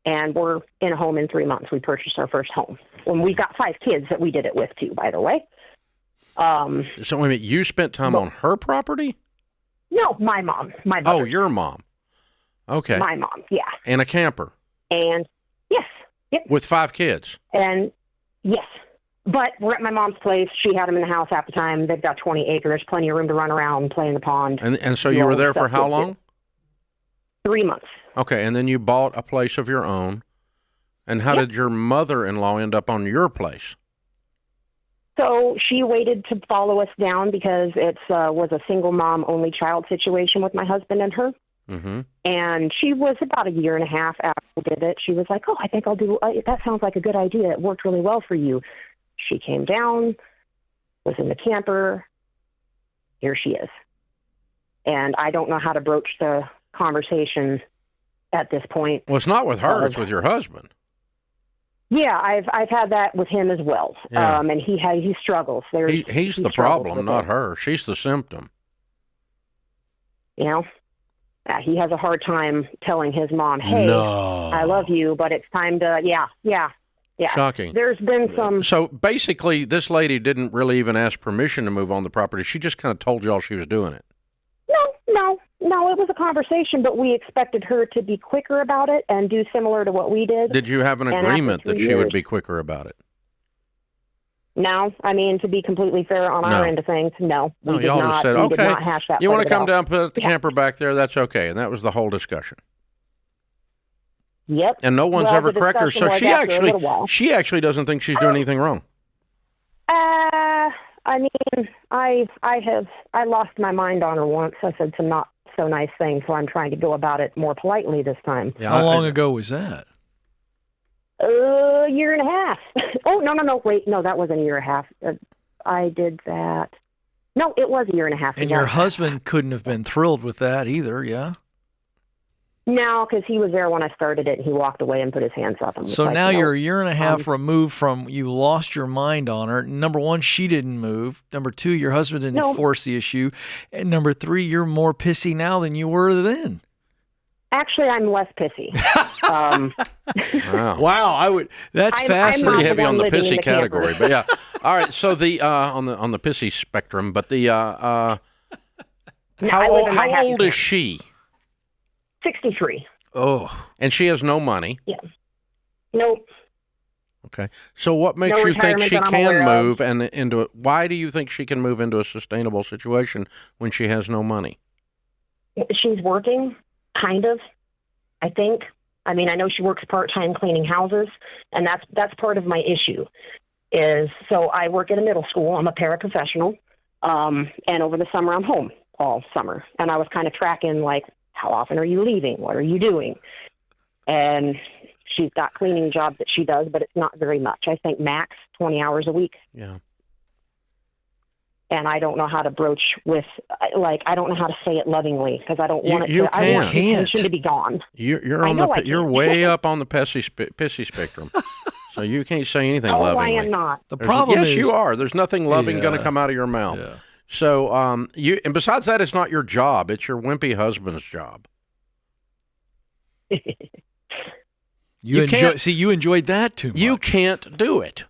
And we're in a home in 3 months. We purchased our first home. And we've got 5 kids that we did it with too, by the way. So wait a minute, you spent time on her property? No, my mom. My mother. Oh, your mom. Okay. My mom, yeah. In a camper? And yes. Yep. With 5 kids? And yes. But we're at my mom's place. She had them in the house half the time. They've got 20 acres, plenty of room to run around, play in the pond. And so you were there for how long? 3 months. Okay, and then you bought a place of your own. And how did your mother-in-law end up on your place? So she waited to follow us down because it was a single mom, only child situation with my husband and her. Mm-hmm. And she was about a year and a half after we did it. She was like, oh, I think I'll do that. Sounds like a good idea. It worked really well for you. She came down, was in the camper. Here she is. And I don't know how to broach the conversation at this point. Well, it's not with her. It's with your husband. Yeah, I've had that with him as well. Yeah. And he struggles. He's the problem, not her. She's the symptom. You know? He has a hard time telling his mom, hey, No. I love you, but it's time to, yeah. Shocking. There's been some... So basically, this lady didn't really even ask permission to move on the property. She just kind of told y'all she was doing it. No, it was a conversation, but we expected her to be quicker about it and do similar to what we did. Did you have an And agreement after that 3 she would years- be quicker about it? No, I mean, to be completely fair on our end of things, no. No, We did y'all not, just said, we did okay, not hash that you part want of to it come out. down, put the Yeah. camper back there, that's okay. And that was the whole discussion. Yep. And no one's Well, ever the corrected her. discussion So was after a little while. she actually doesn't think she's doing anything wrong. I mean, I lost my mind on her once. I said some not so nice things, so I'm trying to go about it more politely this time. How long ago was that? A year and a half. Oh, no, wait, no, that wasn't a year and a half. I did that. No, it was a year and a half. And ago. your husband couldn't have been thrilled with that either, yeah? No, because he was there when I started it, and he walked away and put his hands up. And was So like, now no. you're a year and a half removed from you lost your mind on her. Number one, she didn't move. Number two, your husband didn't No. force the issue. And number three, you're more pissy now than you were then. Actually, I'm less pissy. Wow, I would. That's fascinating. Pretty heavy on the pissy category, but yeah. All right, so the on the pissy spectrum, but the I live how in my happy old is she? 63. Oh, and she has no money. Yeah. Nope. Okay. So what makes No you think retirement she that I'm can aware of. move and into it? Why do you think she can move into a sustainable situation when she has no money? She's working, kind of, I think. I mean, I know she works part-time cleaning houses, and that's part of my issue. So I work at a middle school. I'm a paraprofessional, and over the summer I'm home all summer. And I was kind of tracking, like, how often are you leaving? What are you doing? And she's got cleaning jobs that she does, but it's not very much. I think max 20 hours a week. Yeah. And I don't know how to broach with, like, I don't know how to say it lovingly because I don't want it You to. I want the can't. tension to be gone. You're I on know I you're can't. way up on the pissy spectrum, so you can't say anything Oh, lovingly. I am not. The There's- problem yes, is, you are. There's nothing loving going to Yeah. come out of your mouth. Yeah. So, and besides that, it's not your job. It's your wimpy husband's job. you can't- you enjoyed that too much. You can't do it.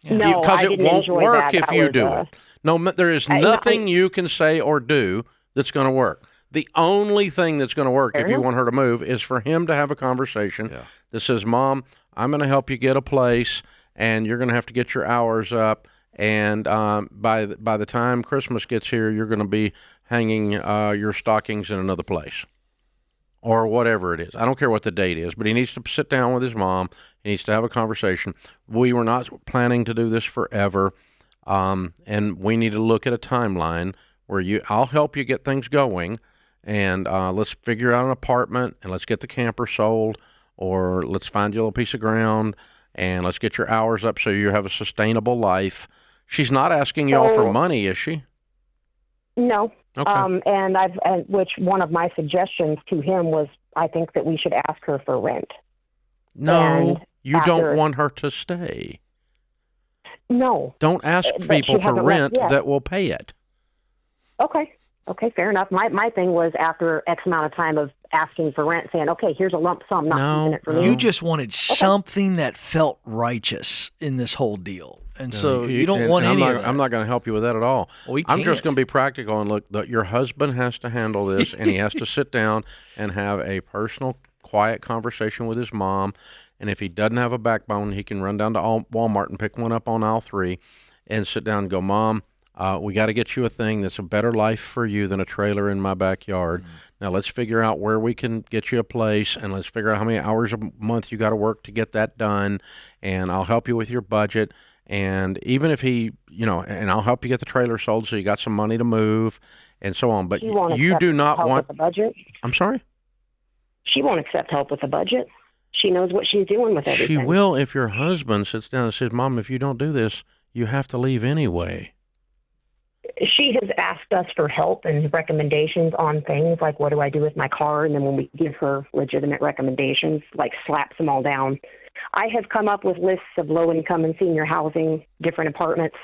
No, Because I it didn't won't enjoy work that. if That you was, do it. No, there is nothing you can say or do that's going to work. The only thing that's going to work if you want her to move is for him to have a conversation that says, Mom, I'm going to help you get a place, and you're going to have to get your hours up. And by the time Christmas gets here, you're going to be hanging your stockings in another place. or whatever it is. I don't care what the date is, but he needs to sit down with his mom. He needs to have a conversation. We were not planning to do this forever, and we need to look at a timeline where I'll help you get things going, and let's figure out an apartment, and let's get the camper sold, or let's find you a little piece of ground, and let's get your hours up so you have a sustainable life. She's not asking y'all for money, is she? No. Okay. And which one of my suggestions to him was, I think that we should ask her for rent. No, you don't want her to stay. No. Don't ask people for rent that will pay it. Okay, fair enough. My thing was after X amount of time of asking for rent, saying, okay, here's a lump sum, not keeping it for me. You just wanted something that felt righteous in this whole deal. And so you don't want any of that. I'm not going to help you with that at all. Well, I'm just going to be practical and look, your husband has to handle this, and he has to sit down and have a personal, quiet conversation with his mom. And if he doesn't have a backbone, he can run down to Walmart and pick one up on aisle 3 and sit down and go, Mom, we got to get you a thing that's a better life for you than a trailer in my backyard. Mm-hmm. Now let's figure out where we can get you a place, and let's figure out how many hours a month you got to work to get that done. And I'll help you with your budget. And even if he, and I'll help you get the trailer sold so you got some money to move and so on. But you do not want the budget. I'm sorry? She won't accept help with the budget. She knows what she's doing with everything. She will if your husband sits down and says, Mom, if you don't do this, you have to leave anyway. She has asked us for help and recommendations on things like, what do I do with my car? And then when we give her legitimate recommendations, like slaps them all down. I have come up with lists of low-income and senior housing, different apartments,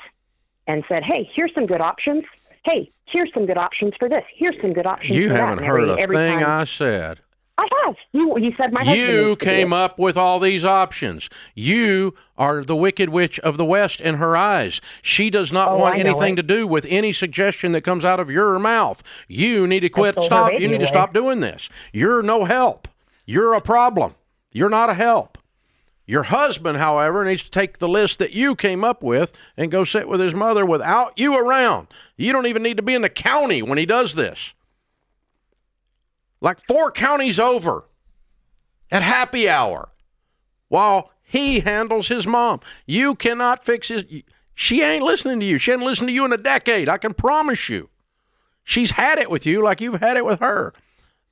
and said, hey, here's some good options. Hey, here's some good options for this. Here's some good options for that. You haven't heard a thing I said. I have. You said my husband. You came up with all these options. You are the Wicked Witch of the West in her eyes. She does not want anything to do with any suggestion that comes out of your mouth. You need to quit. Stop. You need to stop doing this. You're no help. You're a problem. You're not a help. Your husband, however, needs to take the list that you came up with and go sit with his mother without you around. You don't even need to be in the county when he does this. Like 4 counties over at happy hour while he handles his mom. You cannot fix she ain't listening to you. She hasn't listened to you in a decade. I can promise you. She's had it with you like you've had it with her.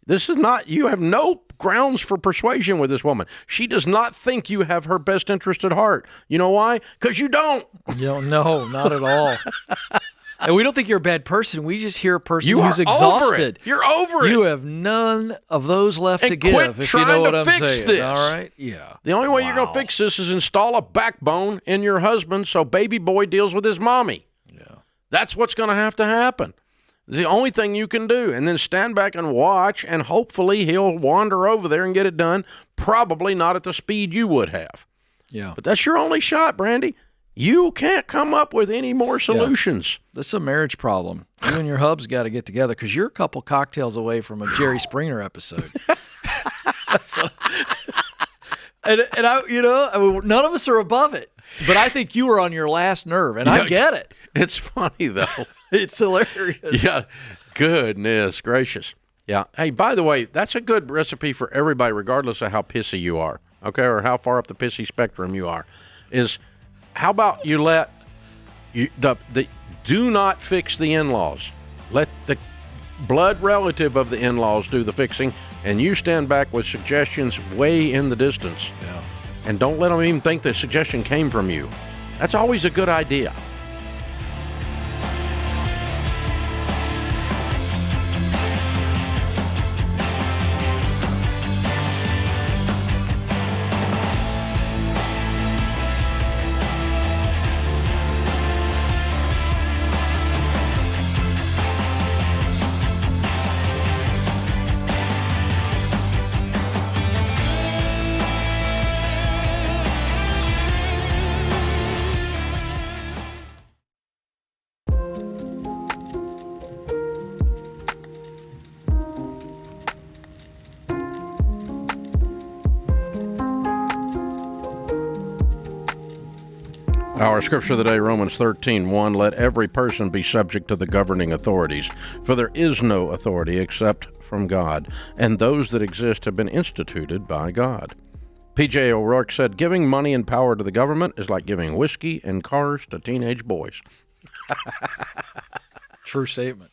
You have no grounds for persuasion with this woman. She does not think you have her best interest at heart. You know why? Because you don't. You don't know, not at all. And we don't think you're a bad person. We just hear a person who's Over it. exhausted. You're over it. You have none of those left to give, if you know what I'm saying. This. All right? Yeah. The only way you're going to fix this is install a backbone in your husband so baby boy deals with his mommy. Yeah. That's what's going to have to happen. The only thing you can do, and then stand back and watch, and hopefully he'll wander over there and get it done, probably not at the speed you would have. Yeah. But that's your only shot, Brandy. You can't come up with any more solutions. Yeah. This is a marriage problem. You and your hub's got to get together because you're a couple cocktails away from a Jerry Springer episode. And none of us are above it. But I think you were on your last nerve, and I get it. It's funny, though. It's hilarious. Yeah. Goodness gracious. Yeah. Hey, by the way, that's a good recipe for everybody, regardless of how pissy you are, okay, or how far up the pissy spectrum you are, is how about you do not fix the in-laws. Let the blood relative of the in-laws do the fixing, and you stand back with suggestions way in the distance. Yeah. And don't let them even think the suggestion came from you. That's always a good idea. Our scripture of the day, Romans 13:1, let every person be subject to the governing authorities, for there is no authority except from God, and those that exist have been instituted by God. P.J. O'Rourke said, giving money and power to the government is like giving whiskey and cars to teenage boys. True statement.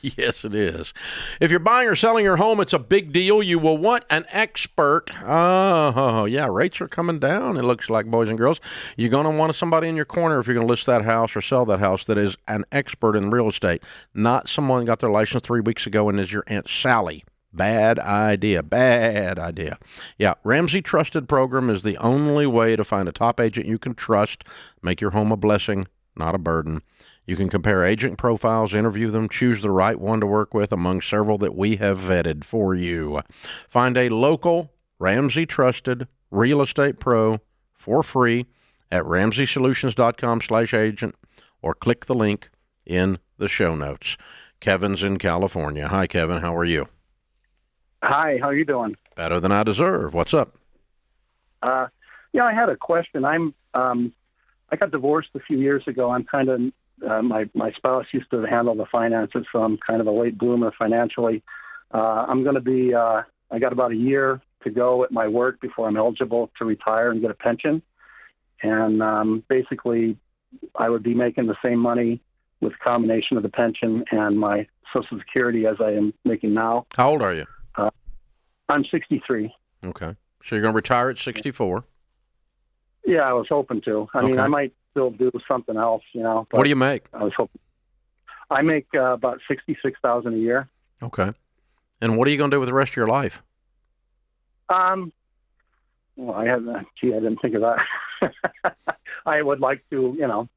Yes, it is. If you're buying or selling your home, it's a big deal. You will want an expert. Oh, yeah, rates are coming down, it looks like, boys and girls. You're going to want somebody in your corner if you're going to list that house or sell that house that is an expert in real estate, not someone who got their license 3 weeks ago and is your Aunt Sally. Bad idea. Bad idea. Yeah, Ramsey Trusted Program is the only way to find a top agent you can trust. Make your home a blessing, not a burden. You can compare agent profiles, interview them, choose the right one to work with among several that we have vetted for you. Find a local Ramsey Trusted real estate pro for free at RamseySolutions.com/agent or click the link in the show notes. Kevin's in California. Hi, Kevin. How are you? Hi, how are you doing? Better than I deserve. What's up? I had a question. I got divorced a few years ago. I'm kind of my spouse used to handle the finances, so I'm kind of a late bloomer financially. I'm going to be. I got about a year to go at my work before I'm eligible to retire and get a pension. And basically, I would be making the same money with a combination of the pension and my Social Security as I am making now. How old are you? I'm 63. Okay. So you're going to retire at 64? Yeah, I was hoping to. I mean, I might still do something else, But what do you make? I was hoping. I make about $66,000 a year. Okay. And what are you going to do with the rest of your life? Well, I didn't think of that. I would like to,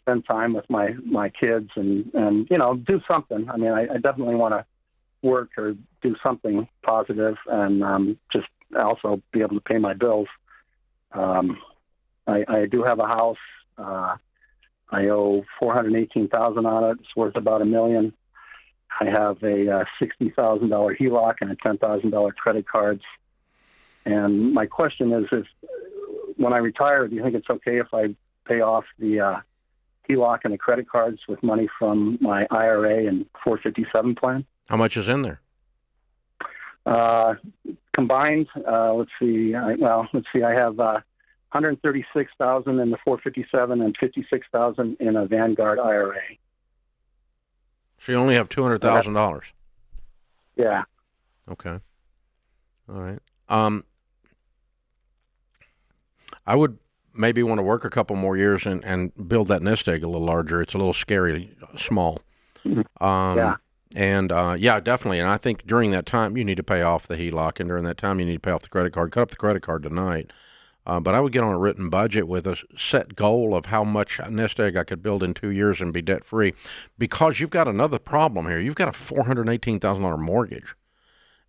spend time with my kids and do something. I mean, I definitely want to work or do something positive and just also be able to pay my bills. I do have a house. I owe $418,000 on it. It's worth about $1 million. I have a $60,000 HELOC and a $10,000 credit cards. And my question is, if when I retire, do you think it's okay if I pay off the HELOC and the credit cards with money from my IRA and 457 plan? How much is in there? Combined, let's see. I have 136,000 in the 457 and 56,000 in a Vanguard IRA. So you only have $200,000. Yeah. Okay. All right. I would maybe want to work a couple more years and build that nest egg a little larger. It's a little scary, small. Yeah. And definitely. And I think during that time you need to pay off the HELOC, and during that time you need to pay off the credit card. Cut up the credit card tonight. But I would get on a written budget with a set goal of how much nest egg I could build in 2 years and be debt free, because you've got another problem here. You've got a $418,000 mortgage,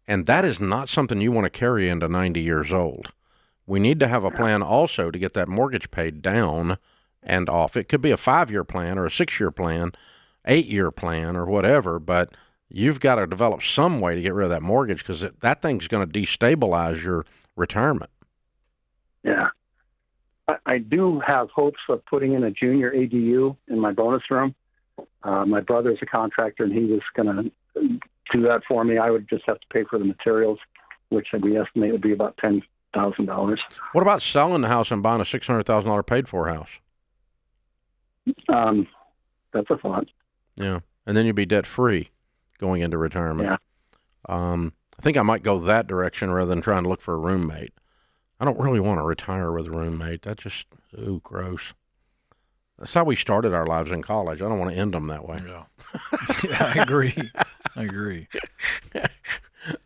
and that is not something you want to carry into 90 years old. We need to have a plan also to get that mortgage paid down and off. It could be a 5-year plan or a 6-year plan, 8-year plan or whatever, but you've got to develop some way to get rid of that mortgage, because that thing's going to destabilize your retirement. Yeah. I do have hopes of putting in a junior ADU in my bonus room. My brother's a contractor, and he was going to do that for me. I would just have to pay for the materials, which we estimate would be about $10,000. What about selling the house and buying a $600,000 paid-for house? That's a thought. Yeah, and then you'd be debt-free going into retirement. Yeah. I think I might go that direction rather than trying to look for a roommate. I don't really want to retire with a roommate. That's just, gross. That's how we started our lives in college. I don't want to end them that way. Yeah, yeah, I agree.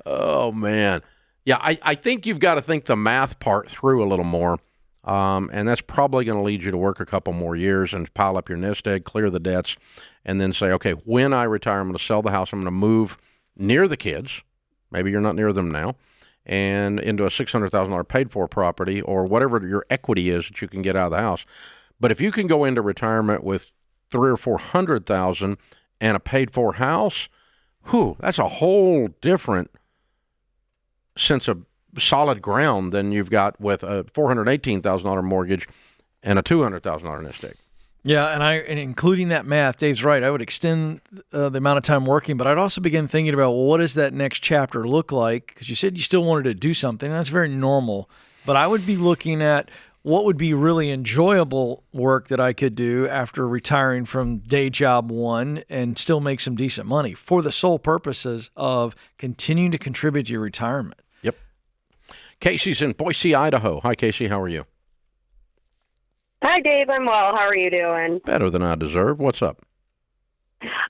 Oh, man. Yeah, I think you've got to think the math part through a little more, and that's probably going to lead you to work a couple more years and pile up your nest egg, clear the debts, and then say, okay, when I retire, I'm going to sell the house. I'm going to move near the kids. Maybe you're not near them now. And into a $600,000 paid-for property or whatever your equity is that you can get out of the house. But if you can go into retirement with $300,000 or $400,000 and a paid-for house, that's a whole different sense of solid ground than you've got with a $418,000 mortgage and a $200,000 nest egg. Yeah, and including that math, Dave's right. I would extend the amount of time working, but I'd also begin thinking about, well, what does that next chapter look like? Because you said you still wanted to do something, and that's very normal. But I would be looking at what would be really enjoyable work that I could do after retiring from day job one and still make some decent money for the sole purposes of continuing to contribute to your retirement. Yep. Casey's in Boise, Idaho. Hi, Casey. How are you? Hi, Dave. I'm well. How are you doing? Better than I deserve. What's up?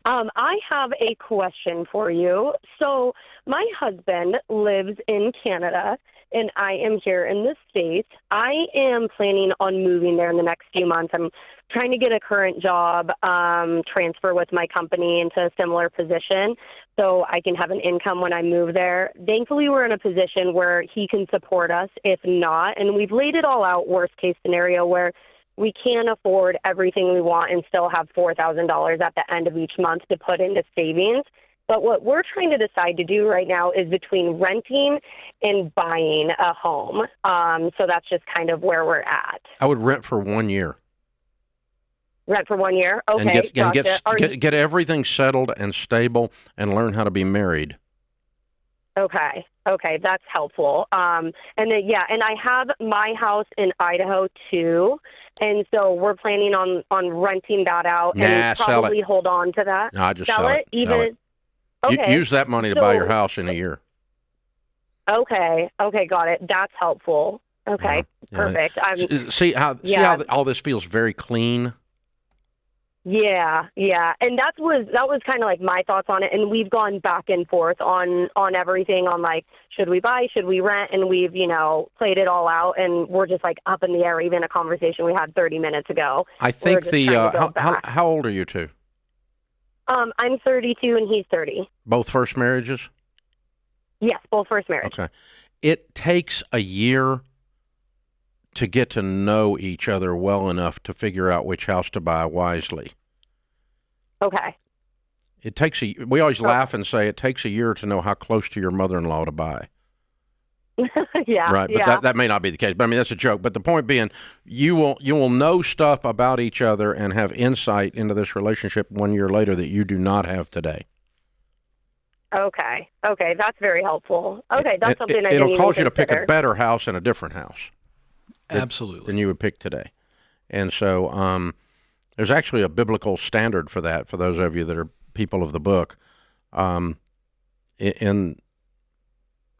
I have a question for you. So my husband lives in Canada, and I am here in the States. I am planning on moving there in the next few months. I'm trying to get a current job, transfer with my company into a similar position so I can have an income when I move there. Thankfully, we're in a position where he can support us if not, and we've laid it all out, worst case scenario, where we can afford everything we want and still have $4,000 at the end of each month to put into savings. But what we're trying to decide to do right now is between renting and buying a home. So that's just kind of where we're at. I would rent for 1 year. Rent for 1 year? Okay. And get everything settled and stable and learn how to be married. Okay, that's helpful. And then, and I have my house in Idaho too, and so we're planning on renting that out and probably hold on to that. No, just sell it. Even. Sell it. Okay. Use that money to buy your house in a year. Okay, got it. That's helpful. Okay, perfect. See how all this feels very clean. Yeah, and that was kind of like my thoughts on it, and we've gone back and forth on everything, on like, should we buy, should we rent, and we've played it all out, and we're just like up in the air. Even a conversation we had 30 minutes ago. I think how old are you two? I'm 32 and he's 30. Both first marriages? Yes, both first marriage. Okay, it takes a year to get to know each other well enough to figure out which house to buy wisely. Okay. It takes we always laugh and say it takes a year to know how close to your mother-in-law to buy. Yeah. Right, but that may not be the case. But I mean, that's a joke. But the point being, you will know stuff about each other and have insight into this relationship 1 year later that you do not have today. Okay, that's very helpful. Okay, that's something it'll cause you to pick a better house and a different house. Absolutely. Than you would pick today. And so there's actually a biblical standard for that, for those of you that are people of the book.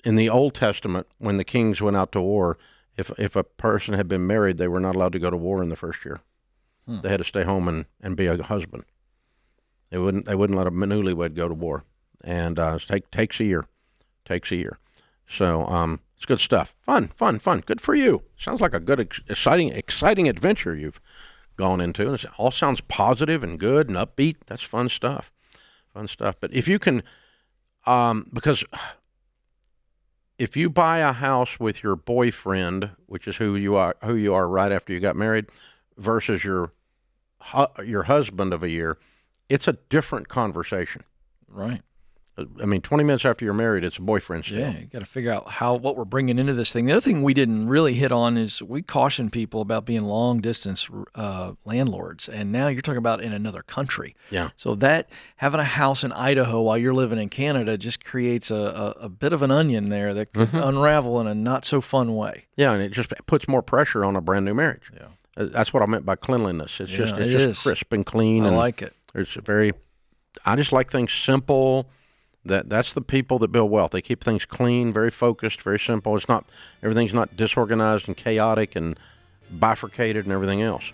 In the Old Testament, when the kings went out to war, if a person had been married, they were not allowed to go to war in the first year. They had to stay home and be a husband. They wouldn't let a newlywed go to war. And it takes a year. So it's good stuff. Fun. Good for you. Sounds like a good, exciting adventure you've gone into. And it all sounds positive and good and upbeat. That's fun stuff. But if you can, because if you buy a house with your boyfriend, which is who you are right after you got married, versus your husband of a year, it's a different conversation. Right. I mean, 20 minutes after you're married, it's a boyfriend still. Yeah, you got to figure out what we're bringing into this thing. The other thing we didn't really hit on is we caution people about being long-distance landlords, and now you're talking about in another country. Yeah. So that having a house in Idaho while you're living in Canada just creates a bit of an onion there that could unravel in a not-so-fun way. Yeah, and it just puts more pressure on a brand-new marriage. Yeah. That's what I meant by cleanliness. It's just crisp and clean. I and like it. I just like things simple. That's the people that build wealth. They keep things clean, very focused, very simple. Everything's not disorganized and chaotic and bifurcated and everything else.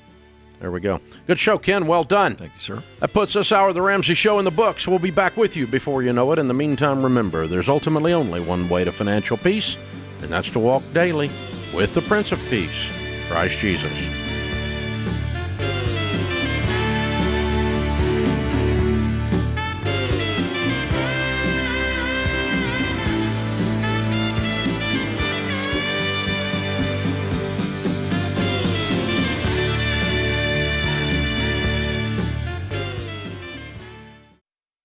There we go. Good show, Ken. Well done. Thank you, sir. That puts this hour of the Ramsey Show in the books. We'll be back with you before you know it. In the meantime, remember, there's ultimately only one way to financial peace, and that's to walk daily with the Prince of Peace, Christ Jesus.